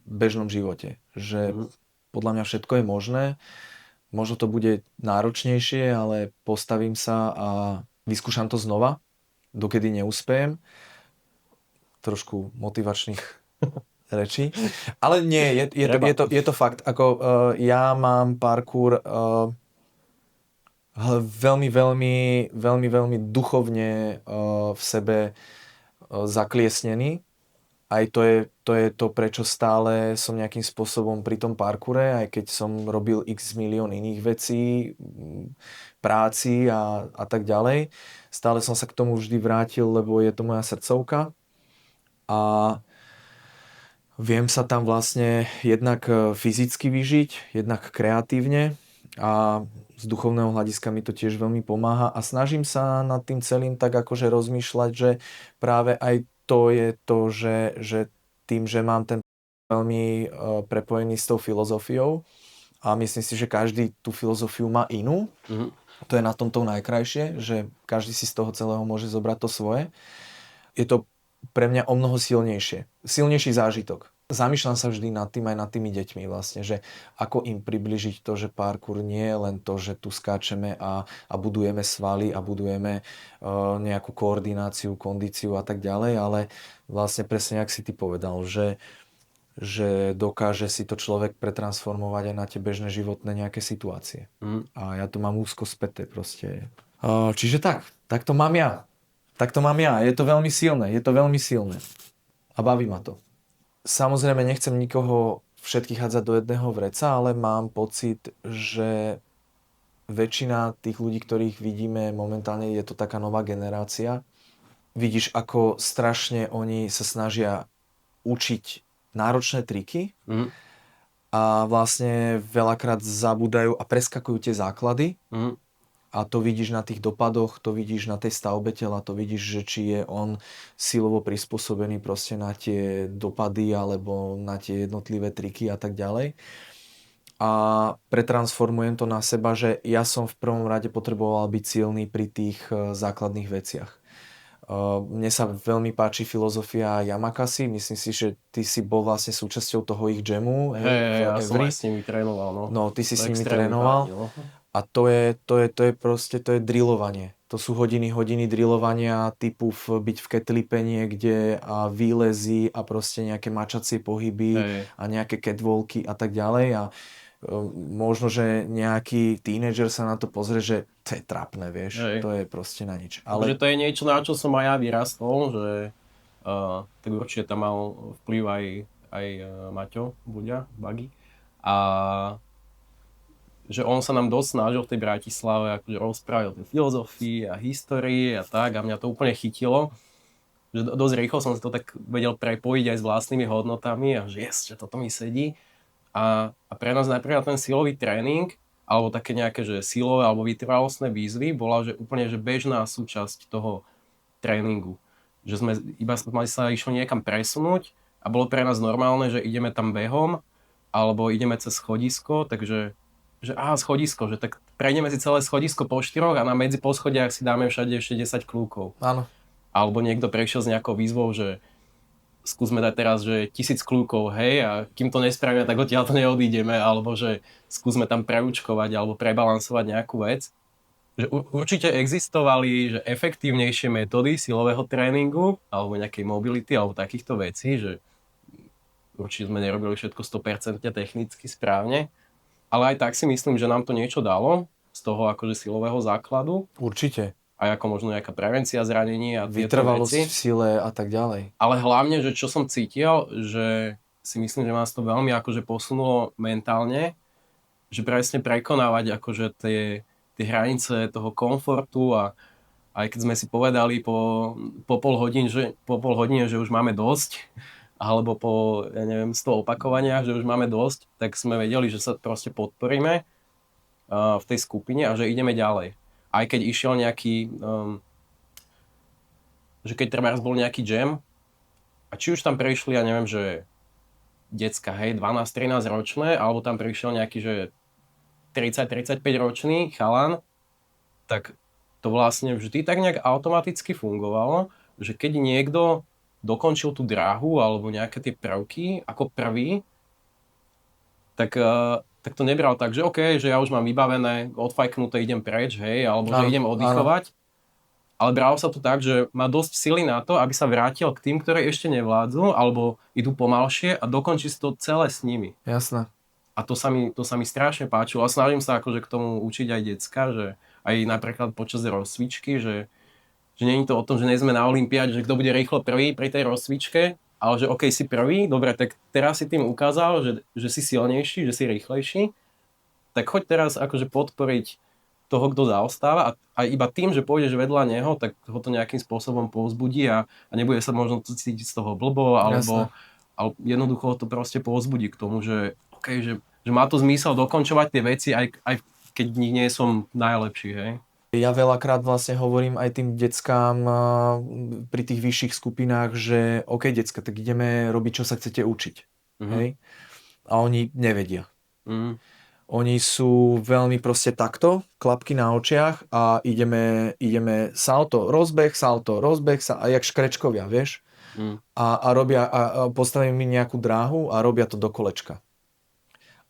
bežnom živote. Že podľa mňa všetko je možné. Možno to bude náročnejšie, ale postavím sa a vyskúšam to znova, dokedy neúspejem. Trošku motivačných rečí. Ale nie, je to fakt. Ako, ja mám parkour veľmi duchovne v sebe zakliesnený. aj to je to, prečo stále som nejakým spôsobom pri tom parkoure, aj keď som robil x milión iných vecí, práci a tak ďalej. Stále som sa k tomu vždy vrátil, lebo je to moja srdcovka. A viem sa tam vlastne jednak fyzicky vyžiť, jednak kreatívne a z duchovného hľadiska mi to tiež veľmi pomáha a snažím sa nad tým celým tak akože rozmýšľať, že práve aj to je to, že tým, že mám ten veľmi prepojený s tou filozofiou a myslím si, že každý tú filozofiu má inú. To je na tomto najkrajšie, že každý si z toho celého môže zobrať to svoje. Je to pre mňa o mnoho silnejší zážitok. Zamýšľam sa vždy nad tým aj nad tými deťmi vlastne, že ako im približiť to, že parkour nie je len to, že tu skáčeme a budujeme svaly a budujeme nejakú koordináciu, kondíciu a tak ďalej, ale vlastne presne, jak si ty povedal, že dokáže si to človek pretransformovať aj na tie bežné životné nejaké situácie. A ja to mám úzko späté proste. Čiže tak to mám ja. Tak to mám ja. Je to veľmi silné. A baví ma to. Samozrejme, nechcem nikoho všetkých hádzať do jedného vreca, ale mám pocit, že väčšina tých ľudí, ktorých vidíme momentálne, je to taká nová generácia. Vidíš, ako strašne oni sa snažia učiť náročné triky a vlastne veľakrát zabúdajú a preskakujú tie základy. A to vidíš na tých dopadoch, to vidíš na tej stavbe tela, to vidíš, že či je on silovo prispôsobený proste na tie dopady alebo na tie jednotlivé triky a tak ďalej. A pretransformujem to na seba, že ja som v prvom rade potreboval byť silný pri tých základných veciach. Mne sa veľmi páči filozofia Yamakasi, myslím si, že ty si bol vlastne súčasťou toho ich jamu. Ja som aj s nimi trénoval. No, ty si s nimi trénoval. A to je proste, to je drillovanie. To sú hodiny drillovania typu byť v ketlipe niekde a výlezy a proste nejaké mačacie pohyby a nejaké catwalky a tak ďalej. A možno, že nejaký tínedžer sa na to pozrie, že to je trapné, vieš. To je proste na nič. Ale že to je niečo, na čo som aj ja vyrastol, že tak určite tam mal vplyv aj Maťo Buďa, Buggy. A že on sa nám dosť snažil v tej Bratislave akože rozprávať o tej filozofii a histórii a tak a mňa to úplne chytilo. Že dosť rýchlo som si to tak vedel prepojiť aj s vlastnými hodnotami a že že toto mi sedí. A pre nás napríklad ten silový tréning alebo také nejaké že silové alebo vytrvalostné výzvy bola že úplne že bežná súčasť toho tréningu. Že sme iba sa išli niekam presunúť a bolo pre nás normálne, že ideme tam behom alebo ideme cez schodisko, takže schodisko, že tak prejdeme si celé schodisko po 4 a na medzi poschodiach si dáme všade ešte 10 kľúkov. Áno. Alebo niekto prešiel s nejakou výzvou, že skúsme dať teraz, že 1000 kľúkov, hej, a kým to nespravíme, tak odtiaľ to neodídeme, alebo že skúsme tam preučkovať alebo prebalansovať nejakú vec. Že určite existovali že efektívnejšie metódy silového tréningu alebo nejakej mobility alebo takýchto vecí, že určite sme nerobili všetko 100% technicky správne. Ale aj tak si myslím, že nám to niečo dalo z toho akože silového základu. Určite. Aj ako možno nejaká prevencia zranení a tieto vytrvalosť veci. V sile a tak ďalej. Ale hlavne, že čo som cítil, že si myslím, že nás to veľmi akože posunulo mentálne, že presne prekonávať akože tie hranice toho komfortu a aj keď sme si povedali po pol hodine, že už máme dosť, alebo po, 100 opakovaniach, že už máme dosť, tak sme vedeli, že sa proste podporíme v tej skupine a že ideme ďalej. Aj keď išiel nejaký, že keď treba bol nejaký jam, a či už tam prišli, ja neviem, že decka, hej, 12-13 ročné, alebo tam prišiel nejaký, že 30-35 ročný chalan, tak to vlastne vždy tak nejak automaticky fungovalo, že keď niekto dokončil tú dráhu alebo nejaké tie prvky ako prvý, tak to nebral tak, že OK, že ja už mám vybavené, odfajknuté, idem preč, hej, alebo že idem oddychovať. Ale bralo sa to tak, že má dosť sily na to, aby sa vrátil k tým, ktoré ešte nevládzu, alebo idú pomalšie a dokončí si to celé s nimi. Jasné. A to sa mi strašne páčilo a snažím sa akože k tomu učiť aj decka, že aj napríklad počas rozcvičky, že nie je to o tom, že nie sme na olympiáde, že kto bude rýchlo prvý pri tej rozcvičke, ale že OK, si prvý, dobre, tak teraz si tým ukázal, že si silnejší, že si rýchlejší, tak choď teraz akože podporiť toho, kto zaostáva a iba tým, že pôjdeš vedľa neho, tak ho to nejakým spôsobom povzbudí a nebude sa možno cítiť z toho blbo, Jasné. ale jednoducho ho to proste povzbudí k tomu, že OK, že má to zmysel dokončovať tie veci, aj keď v nich nie som najlepší, hej. Ja veľakrát vlastne hovorím aj tým deckám pri tých vyšších skupinách, že OK, decka, tak ideme robiť, čo sa chcete učiť. Hej? A oni nevedia. Mhm. Oni sú veľmi proste takto, klapky na očiach a ideme salto, rozbeh, a jak škrečkovia, vieš? Mhm. A robia, a postavím mi nejakú dráhu a robia to do kolečka.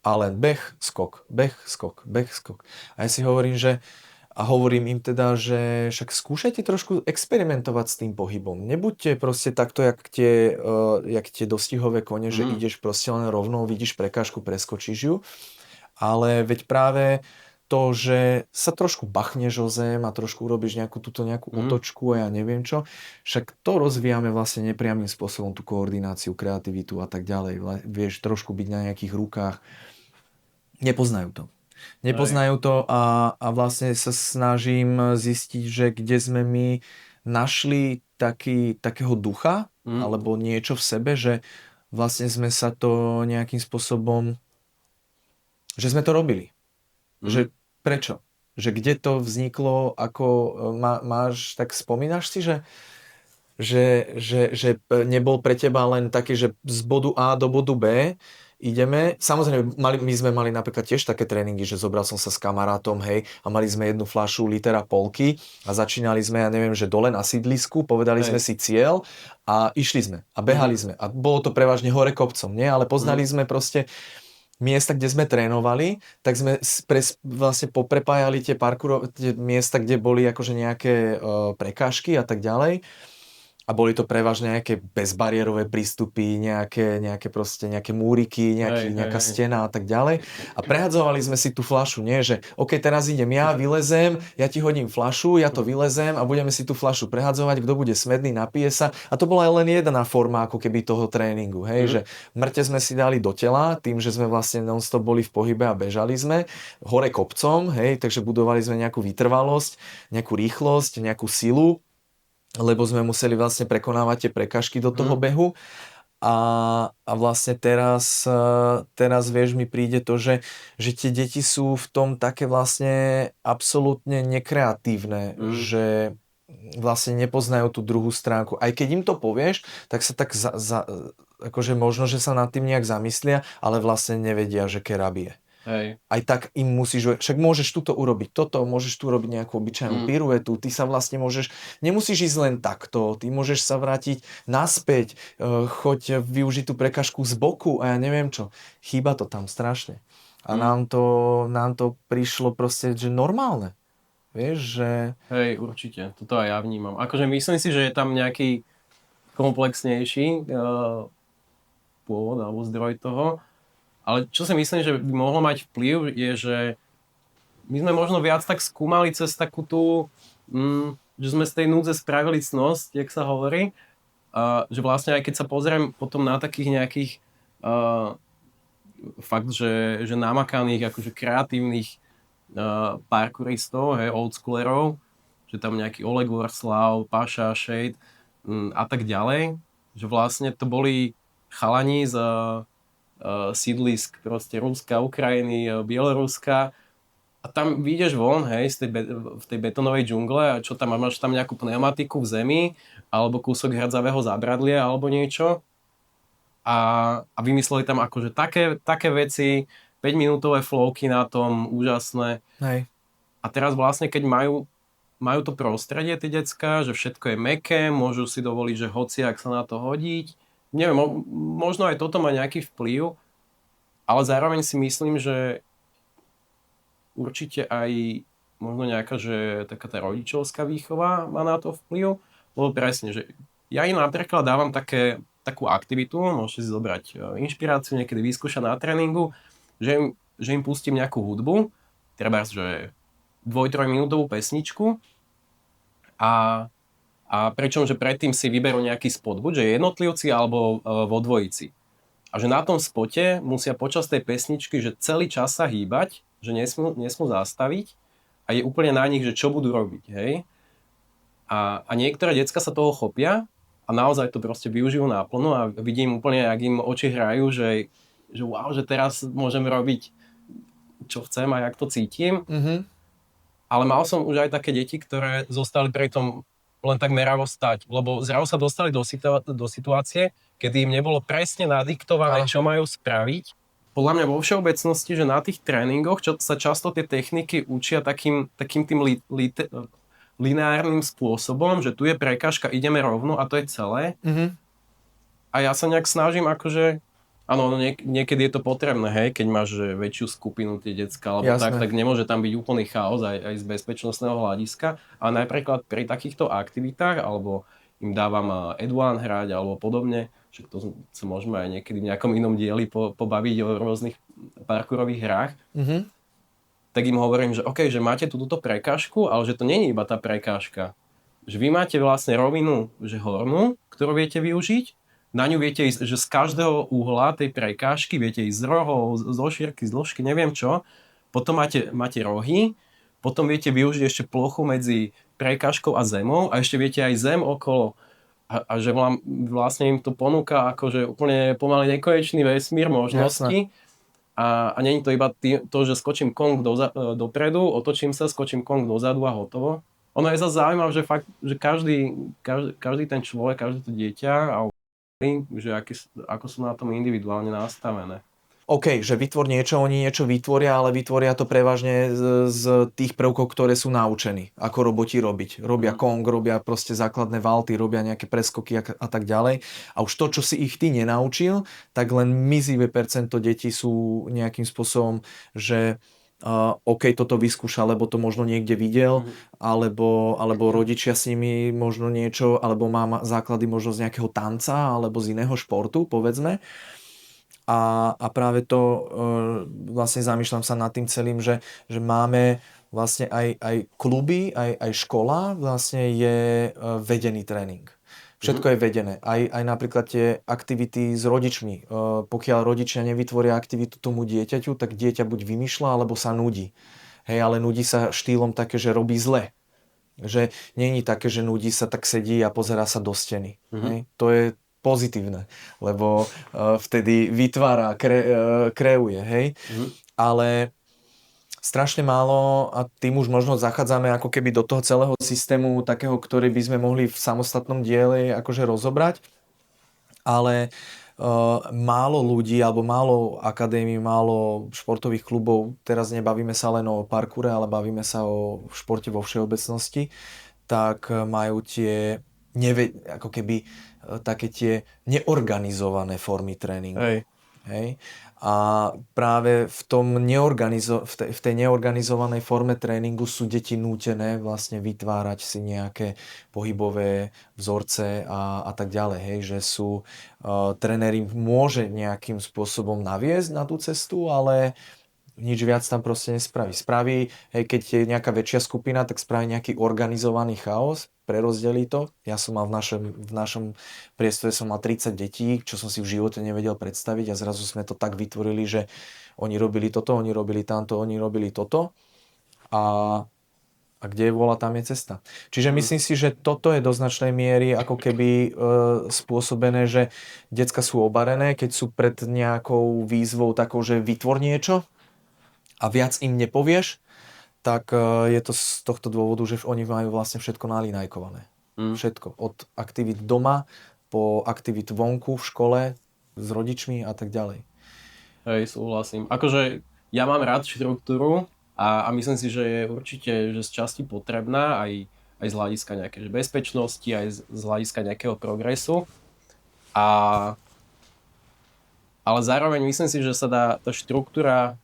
A len beh, skok, beh, skok, beh, skok. A ja si hovorím, a hovorím im teda, že však skúšajte trošku experimentovať s tým pohybom. Nebuďte proste takto, jak tie dostihové kone, že ideš proste len rovnou, vidíš prekážku, preskočíš ju. Ale veď práve to, že sa trošku bachneš o zem a trošku urobíš nejakú otočku a ja neviem čo, však to rozvíjame vlastne nepriamým spôsobom tú koordináciu, kreativitu a tak ďalej. Vieš trošku byť na nejakých rukách. Nepoznajú to. Nepoznajú to a vlastne sa snažím zistiť, že kde sme my našli takého ducha alebo niečo v sebe, že vlastne sme sa to nejakým spôsobom, že sme to robili. Že prečo? Že kde to vzniklo, ako máš, tak spomínaš si, že nebol pre teba len taký, že z bodu A do bodu B ideme. Samozrejme, my sme mali napríklad tiež také tréningy, že zobral som sa s kamarátom, hej, a mali sme jednu fľašu litera polky a začínali sme, ja neviem, že dole na sídlisku, povedali sme si cieľ a išli sme a behali sme. A bolo to prevažne hore kopcom, nie? Ale poznali sme proste miesta, kde sme trénovali, tak sme vlastne poprepájali tie miesta, kde boli akože nejaké prekážky a tak ďalej. A boli to prevažne nejaké bezbariérové prístupy, nejaké múriky, nejaká stena a tak ďalej. A prehadzovali sme si tú fľašu, nie? Že OK, teraz idem ja, vylezem, ja ti hodím fľašu, ja to vylezem a budeme si tú fľašu prehadzovať, kto bude smedný, napije sa. A to bola len jedna forma ako keby toho tréningu, hej? Že mŕte sme si dali do tela, tým, že sme vlastne non-stop boli v pohybe a bežali sme hore kopcom, hej? Takže budovali sme nejakú vytrvalosť, nejakú rýchlosť, nejakú silu, lebo sme museli vlastne prekonávať tie prekažky do toho behu. A vlastne teraz vieš, mi príde to, že tie deti sú v tom také vlastne absolútne nekreatívne, že vlastne nepoznajú tú druhú stránku. Aj keď im to povieš, tak sa tak akože možno, že sa nad tým nejak zamyslia, ale vlastne nevedia, že kerabie. Hej. Aj tak im musíš, však môžeš tuto urobiť toto, môžeš tu urobiť nejakú obyčajnú piruetu, ty sa vlastne nemusíš ísť len takto, ty môžeš sa vrátiť naspäť, choď využiť tú prekažku z boku a ja neviem čo. Chýba to tam strašne. A nám to prišlo proste, že normálne. Vieš, že... Hej, určite, toto aj ja vnímam. Akože myslím si, že je tam nejaký komplexnejší pôvod alebo zdroj toho. Ale čo si myslím, že by mohlo mať vplyv, je, že my sme možno viac tak skúmali cez takú tú, že sme z tej núdze spravili cnosť, jak sa hovorí. Že vlastne aj keď sa pozriem potom na takých nejakých fakt, že namakaných, akože kreatívnych parkouristov, hej, oldschoolerov, že tam nejaký Oleg Vorslav, Paša, Shade a tak ďalej, že vlastne to boli chalani z sídlisk proste Ruska, Ukrajiny, Bieloruska a tam vyjdeš von, hej, v tej betonovej džungle a čo tam, máš tam nejakú pneumatiku v zemi alebo kúsok hrdzavého zábradlia alebo niečo a vymysleli tam akože také veci, 5-minútové flowky na tom, úžasné. Hej. A teraz vlastne, keď majú to prostredie, tí decká, že všetko je mäkké, môžu si dovoliť, že hociak sa na to hodiť. Neviem, možno aj toto má nejaký vplyv, ale zároveň si myslím, že určite aj možno nejaká, že taká tá rodičovská výchova má na to vplyv, lebo presne, že ja im napríklad dávam takú aktivitu, môžete si zobrať inšpiráciu, niekedy vyskúšať na tréningu, že im pustím nejakú hudbu, treba, že 2-3 minútovú pesničku a A pričom, že predtým si vyberú nejaký spot, buď že jednotlivci alebo vo dvojici. A že na tom spote musia počas tej pesničky, že celý čas sa hýbať, že nesmú zastaviť a je úplne na nich, že čo budú robiť, hej. A niektoré decka sa toho chopia a naozaj to proste využijú naplno a vidím úplne, jak im oči hrajú, že wow, že teraz môžem robiť čo chcem a jak to cítim. Ale mal som už aj také deti, ktoré zostali pri tom len tak meravo stať, lebo zrazu sa dostali do situácie, kedy im nebolo presne nadiktované, čo majú spraviť. Podľa mňa vo všeobecnosti, že na tých tréningoch sa často tie techniky učia takým tým lineárnym spôsobom, že tu je prekážka, ideme rovno a to je celé. A ja sa nejak snažím akože, áno, niekedy je to potrebné, hej, keď máš väčšiu skupinu tie decka, alebo tak nemôže tam byť úplný chaos aj z bezpečnostného hľadiska. A napríklad pri takýchto aktivitách, alebo im dávam Edwan hrať, alebo podobne, že to sa môžeme aj niekedy v nejakom inom dieli pobaviť o rôznych parkourových hrách, tak im hovorím, že OK, že máte túto prekážku, ale že to nie je iba tá prekážka. Že vy máte vlastne rovinu, že hornú, ktorú viete využiť, na ňu viete ísť, že z každého uhla tej prekážky viete ísť z rohov, zo šírky, z dĺžky, neviem čo. Potom máte rohy, potom viete využiť ešte plochu medzi prekážkou a zemou a ešte viete aj zem okolo. A že vlastne im to ponúka akože úplne pomaly nekonečný vesmír možností. A nie je to iba to, že skočím kong dopredu, otočím sa, skočím kong dozadu a hotovo. Ono je zase zaujímavé, že fakt, že každý ten človek, každé to dieťa a že ako sú na tom individuálne nastavené. OK, že vytvor niečo, oni niečo vytvoria, ale vytvoria to prevažne z tých prvkov, ktoré sú naučení, ako roboti robiť. Robia kong, robia proste základné valty, robia nejaké preskoky a tak ďalej. A už to, čo si ich ty nenaučil, tak len mizivé percento detí sú nejakým spôsobom, že OK, toto vyskúša, lebo to možno niekde videl, alebo rodičia s nimi možno niečo, alebo má základy možno z nejakého tanca, alebo z iného športu, povedzme. A práve to vlastne zamýšľam sa nad tým celým, že máme vlastne aj kluby, aj škola vlastne je vedený tréning. Všetko je vedené. Aj napríklad tie aktivity s rodičmi. Pokiaľ rodičia nevytvoria aktivitu tomu dieťaťu, tak dieťa buď vymýšľa, alebo sa nudí. Hej, ale nudí sa štýlom také, že robí zle. Že nie je také, že nudí sa, tak sedí a pozerá sa do steny. Hej, to je pozitívne, lebo vtedy vytvára, kreuje, hej. Ale strašne málo, a tým už možno zachádzame ako keby do toho celého systému takého, ktorý by sme mohli v samostatnom diele akože rozobrať, ale málo ľudí, alebo málo akadémií, málo športových klubov, teraz nebavíme sa len o parkoure, ale bavíme sa o športe vo všeobecnosti, tak majú tie ako keby také tie neorganizované formy tréningu. Hej. A práve v tej neorganizovanej forme tréningu sú deti nútené vlastne vytvárať si nejaké pohybové vzorce a tak ďalej. Hej. Že tréner im môže nejakým spôsobom naviesť na tú cestu, ale nič viac tam proste nespraví. Keď je nejaká väčšia skupina, tak spraví nejaký organizovaný chaos, prerozdelí to. Ja som mal v našom priestore som mal 30 detí, čo som si v živote nevedel predstaviť a zrazu sme to tak vytvorili, že oni robili toto, oni robili tamto, oni robili toto a kde je vôľa, tam je cesta. Čiže myslím si, že toto je do značnej miery ako keby spôsobené, že decka sú obarené, keď sú pred nejakou výzvou takou, že vytvor niečo, a viac im nepovieš, tak je to z tohto dôvodu, že oni majú vlastne všetko nalinajkované. Všetko. Od aktivít doma po aktivít vonku v škole s rodičmi a tak ďalej. Hej, súhlasím. Akože ja mám rád štruktúru a myslím si, že je určite že z časti potrebná aj z hľadiska nejakej bezpečnosti, aj z hľadiska nejakého progresu. Ale zároveň myslím si, že sa dá tá štruktúra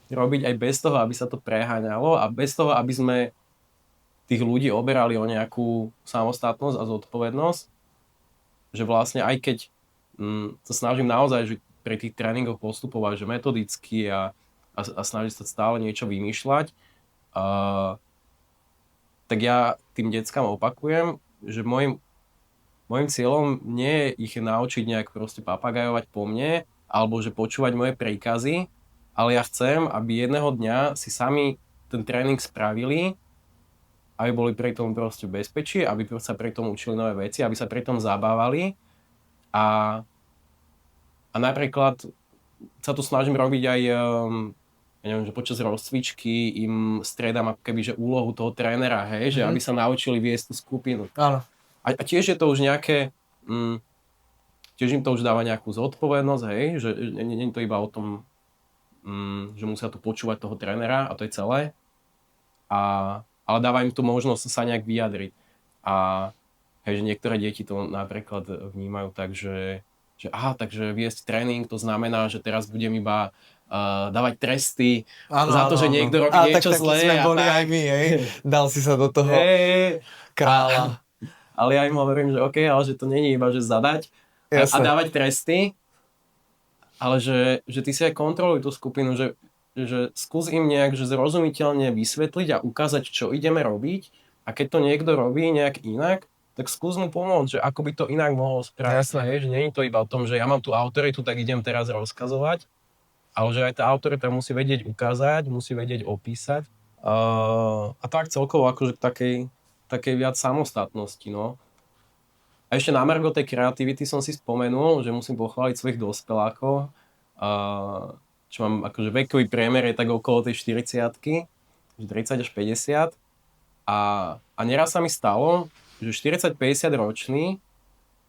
robiť aj bez toho, aby sa to preháňalo a bez toho, aby sme tých ľudí oberali o nejakú samostatnosť a zodpovednosť. Že vlastne aj keď sa snažím naozaj že pri tých tréningoch postupovať že metodicky a snažiť sa stále niečo vymýšľať, tak ja tým deckám opakujem, že môjim cieľom nie je ich naučiť nejak proste papagajovať po mne, alebo že počúvať moje príkazy, ale ja chcem, aby jedného dňa si sami ten tréning spravili, aby boli pri tom proste v bezpečí, aby sa pri tom učili nové veci, aby sa pri tom zabávali a napríklad sa tu snažím robiť aj ja neviem, že počas rozcvičky im striedam ako keby, že úlohu toho trénera, hej, že aby sa naučili viesť tú skupinu. Áno. A tiež je to už nejaké, tiež im to už dáva nejakú zodpovednosť, hej, že nie je to iba o tom, že musia tu počúvať toho trénera a to je celé, ale dáva im tu možnosť sa nejak vyjadriť. A hej, že niektoré deti to napríklad vnímajú tak, že takže viesť tréning, to znamená, že teraz budem iba dávať tresty za to, že niekto robí niečo zlé. Sme boli aj my, hej. Dal si sa do toho kráľa. Ale ja im hovorím, že OK, ale že to nie je iba, že zadať a dávať tresty, ale že ty si aj kontroluj tú skupinu, že skús im nejak že zrozumiteľne vysvetliť a ukázať, čo ideme robiť a keď to niekto robí nejak inak, tak skús mu pomôcť, že ako by to inak mohol spraviť. Že nie je to iba o tom, že ja mám tú autoritu, tak idem teraz rozkazovať, ale že aj tá autorita musí vedieť ukázať, musí vedieť opísať. A tak celkovo akože takej viac samostatnosti, no. A ešte na margo tej kreativity som si spomenul, že musím pochváliť svojich dospelákov, čo mám akože vekový priemer je tak okolo tej 40-ky, 30 až 50. A neraz sa mi stalo, že 40-50 roční,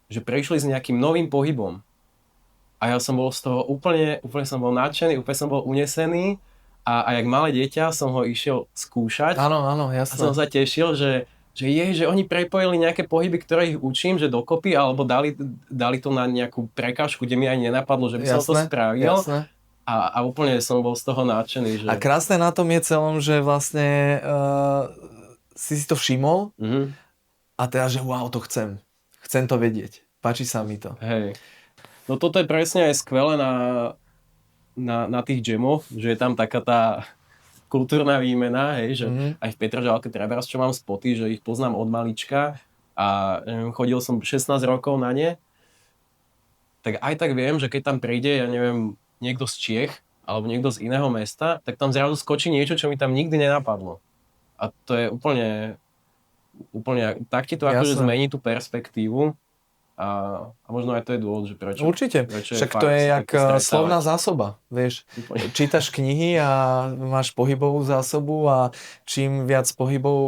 že prešli s nejakým novým pohybom. A ja som bol z toho úplne som bol nadšený, úplne som bol unesený a jak malé dieťa som ho išiel skúšať. Áno, jasné. A som sa tešil, že oni prepojili nejaké pohyby, ktoré ich učím, že dokopy, alebo dali to na nejakú prekážku, kde mi ani nenapadlo, že by som to spravil. Jasné. A úplne som bol z toho nadšený. Že... A krásne na tom je celom, že vlastne si to všimol a teda, že wow, to chcem. Chcem to vedieť. Páči sa mi to. Hej. No toto je presne aj skvelé na tých jamoch, že je tam taká tá kultúrna výmena, hej, že aj v Petržalke trebárs, čo mám spoty, že ich poznám od malička a chodil som 16 rokov na ne, tak aj tak viem, že keď tam príde, ja neviem, niekto z Čiech alebo niekto z iného mesta, tak tam zrazu skočí niečo, čo mi tam nikdy nenapadlo. A to je úplne tak ti to akože zmení tú perspektívu. A možno aj to je dôvod, že prečo. Určite. Však to je jak slovná zásoba, vieš. Čítaš knihy a máš pohybovú zásobu a čím viac pohybov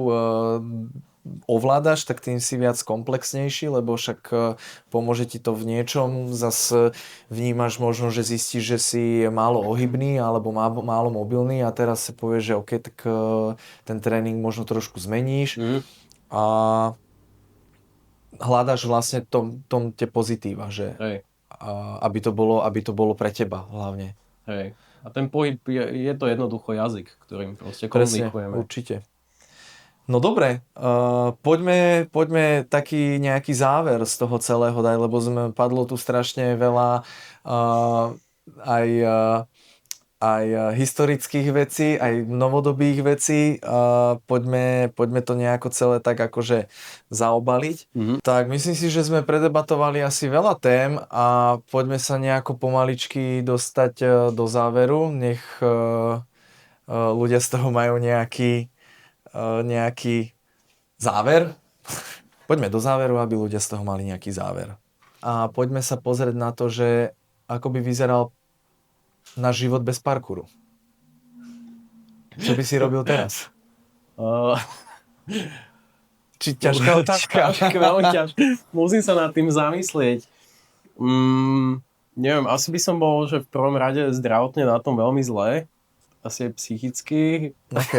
ovládaš, tak tým si viac komplexnejší, lebo však pomôže ti to v niečom. Zas vnímaš možno, že zistíš, že si málo ohybný alebo málo mobilný a teraz si povieš, že OK, tak ten tréning možno trošku zmeníš a hľadaš vlastne tom tie pozitíva, že aby to bolo pre teba hlavne. Hej. A ten pohyb je to jednoducho jazyk, ktorým proste komunikujeme. Presne, určite. No dobre, poďme taký nejaký záver z toho celého daj, lebo padlo tu strašne veľa aj historických vecí, aj novodobých vecí. Poďme to nejako celé tak akože zaobaliť. Tak myslím si, že sme predebatovali asi veľa tém a poďme sa nejako pomaličky dostať do záveru. Nech ľudia z toho majú nejaký záver. Poďme do záveru, aby ľudia z toho mali nejaký záver. A poďme sa pozrieť na to, že ako by vyzeral náš život bez parkouru. Čo by si robil teraz? Či ťažká otázka? Veľmi ťažká. Musím sa nad tým zamyslieť. Neviem, asi by som bol, že v prvom rade zdravotne na tom veľmi zle. Asi aj psychicky. OK,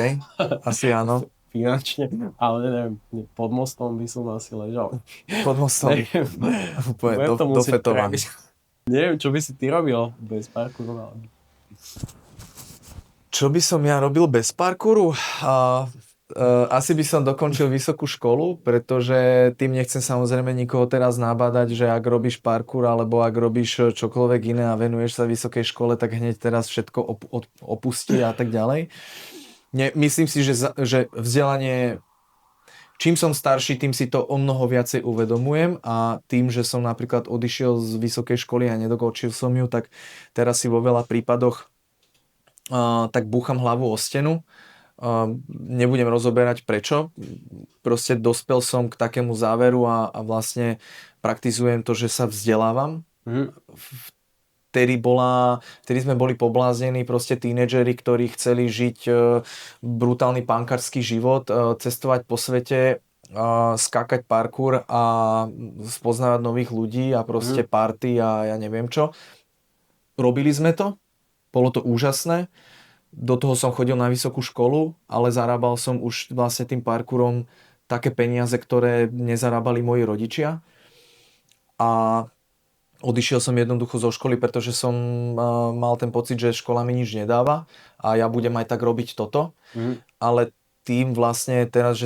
asi áno. Finančne, ale neviem, pod mostom by som asi ležal. Pod mostom? Úplne dofetovaný. Neviem, čo by si ty robil bez parkouru. Čo by som ja robil bez parkouru? Asi by som dokončil vysokú školu, pretože tým nechcem samozrejme nikoho teraz nabádať, že ak robíš parkour alebo ak robíš čokoľvek iné a venuješ sa vysokej škole, tak hneď teraz všetko opustí a tak ďalej. Myslím si, že vzdelanie čím som starší, tým si to o mnoho viacej uvedomujem a tým, že som napríklad odišiel z vysokej školy a nedokončil som ju, tak teraz si vo veľa prípadoch tak búcham hlavu o stenu. Nebudem rozoberať prečo. Proste dospel som k takému záveru a vlastne praktizujem to, že sa vzdelávam. Vtedy sme boli pobláznení proste tínedžeri, ktorí chceli žiť brutálny punkerský život, cestovať po svete, skákať parkour a spoznávať nových ľudí a proste party a ja neviem čo. Robili sme to, bolo to úžasné. Do toho som chodil na vysokú školu, ale zarábal som už vlastne tým parkourom také peniaze, ktoré nezarábali moji rodičia. A odišiel som jednoducho zo školy, pretože som mal ten pocit, že škola mi nič nedáva a ja budem aj tak robiť toto. Ale tým vlastne teraz, že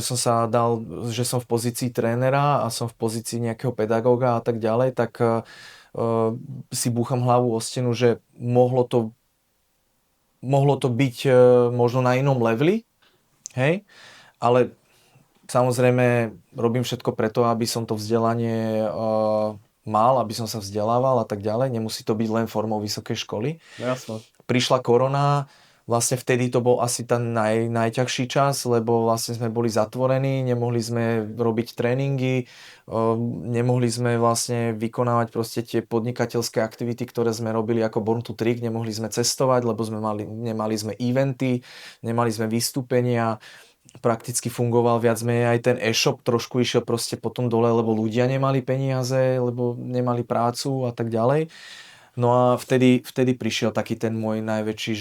som v pozícii trénera a som v pozícii nejakého pedagóga a tak ďalej, tak si búcham hlavu o stenu, že mohlo to byť možno na inom leveli, hej, ale samozrejme robím všetko preto, aby som to vzdelanie mal, aby som sa vzdelával a tak ďalej. Nemusí to byť len formou vysokej školy. Jasne. Prišla korona, vlastne vtedy to bol asi ten najťažší čas, lebo vlastne sme boli zatvorení, nemohli sme robiť tréningy, nemohli sme vlastne vykonávať proste tie podnikateľské aktivity, ktoré sme robili ako Born to Trick, nemohli sme cestovať, lebo nemali sme eventy, nemali sme vystúpenia, prakticky fungoval viac menej aj ten e-shop, trošku išiel proste potom dole, lebo ľudia nemali peniaze, lebo nemali prácu a tak ďalej. No a vtedy prišiel taký ten môj najväčší,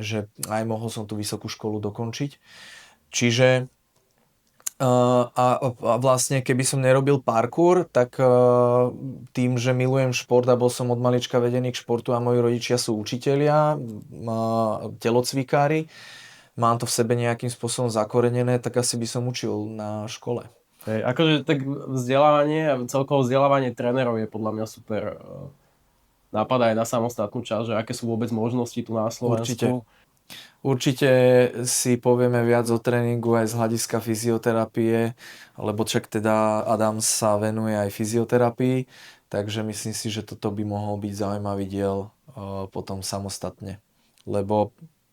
že aj mohol som tú vysokú školu dokončiť. Čiže a vlastne keby som nerobil parkour, tak tým, že milujem šport a bol som od malička vedený k športu a moji rodičia sú učitelia, telocvikári, mám to v sebe nejakým spôsobom zakorenené, tak asi by som učil na škole. Akože tak vzdelávanie a celkovo vzdelávanie trénerov je podľa mňa super nápad aj na samostatnú časť, že aké sú vôbec možnosti tu na Slovensku. Určite si povieme viac o tréningu aj z hľadiska fyzioterapie, lebo však teda Adam sa venuje aj fyzioterapii, takže myslím si, že toto by mohol byť zaujímavý diel potom samostatne. Lebo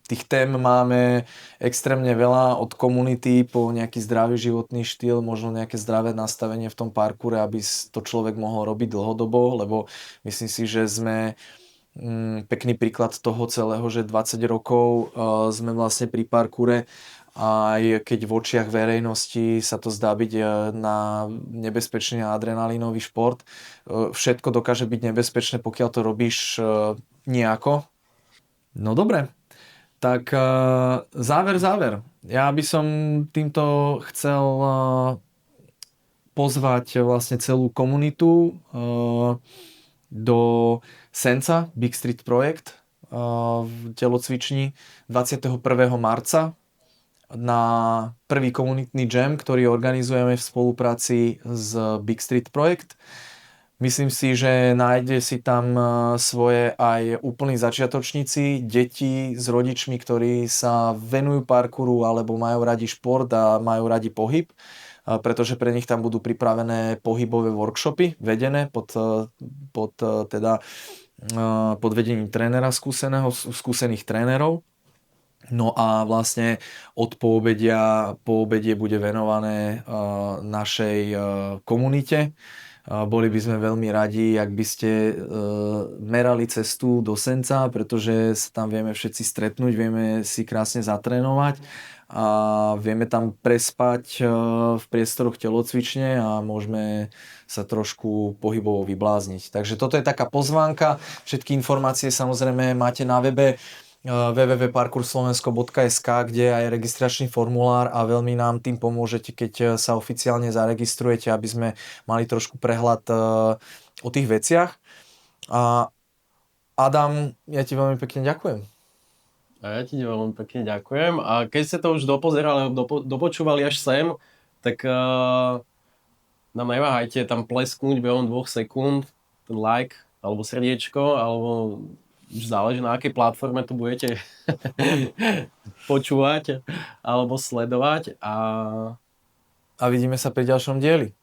tých tém máme extrémne veľa, od komunity po nejaký zdravý životný štýl, možno nejaké zdravé nastavenie v tom parkoure, aby to človek mohol robiť dlhodobo, lebo myslím si, že sme pekný príklad toho celého, že 20 rokov sme vlastne pri parkoure, aj keď v očiach verejnosti sa to zdá byť na nebezpečný adrenalínový šport. Všetko dokáže byť nebezpečné, pokiaľ to robíš nejako. No dobre. Tak záver. Ja by som týmto chcel pozvať vlastne celú komunitu do Senca, Big Street Projekt v telocvični 21. marca na prvý komunitný jam, ktorý organizujeme v spolupráci s Big Street Projekt. Myslím si, že nájde si tam svoje aj úplní začiatočníci, deti s rodičmi, ktorí sa venujú parkouru alebo majú radi šport a majú radi pohyb, pretože pre nich tam budú pripravené pohybové workshopy vedené pod vedením trénera skúsených trénerov. No a vlastne od po obede bude venované našej komunite. Boli by sme veľmi radi, ak by ste merali cestu do Senca, pretože sa tam vieme všetci stretnúť, vieme si krásne zatrénovať a vieme tam prespať v priestoroch telocvične a môžeme sa trošku pohybovo vyblázniť. Takže toto je taká pozvánka. Všetky informácie samozrejme máte na webe www.parkourslovensko.sk, kde je aj registračný formulár a veľmi nám tým pomôžete, keď sa oficiálne zaregistrujete, aby sme mali trošku prehľad o tých veciach. A Adam, ja ti veľmi pekne ďakujem. A ja ti veľmi pekne ďakujem. A keď ste to už dopozerali, dopočúvali až sem, tak nám neváhajte tam plesknúť behom 2 sekúnd ten like alebo srdiečko, alebo už záleží na akej platforme to budete počúvať alebo sledovať. A a vidíme sa pri ďalšom dieli.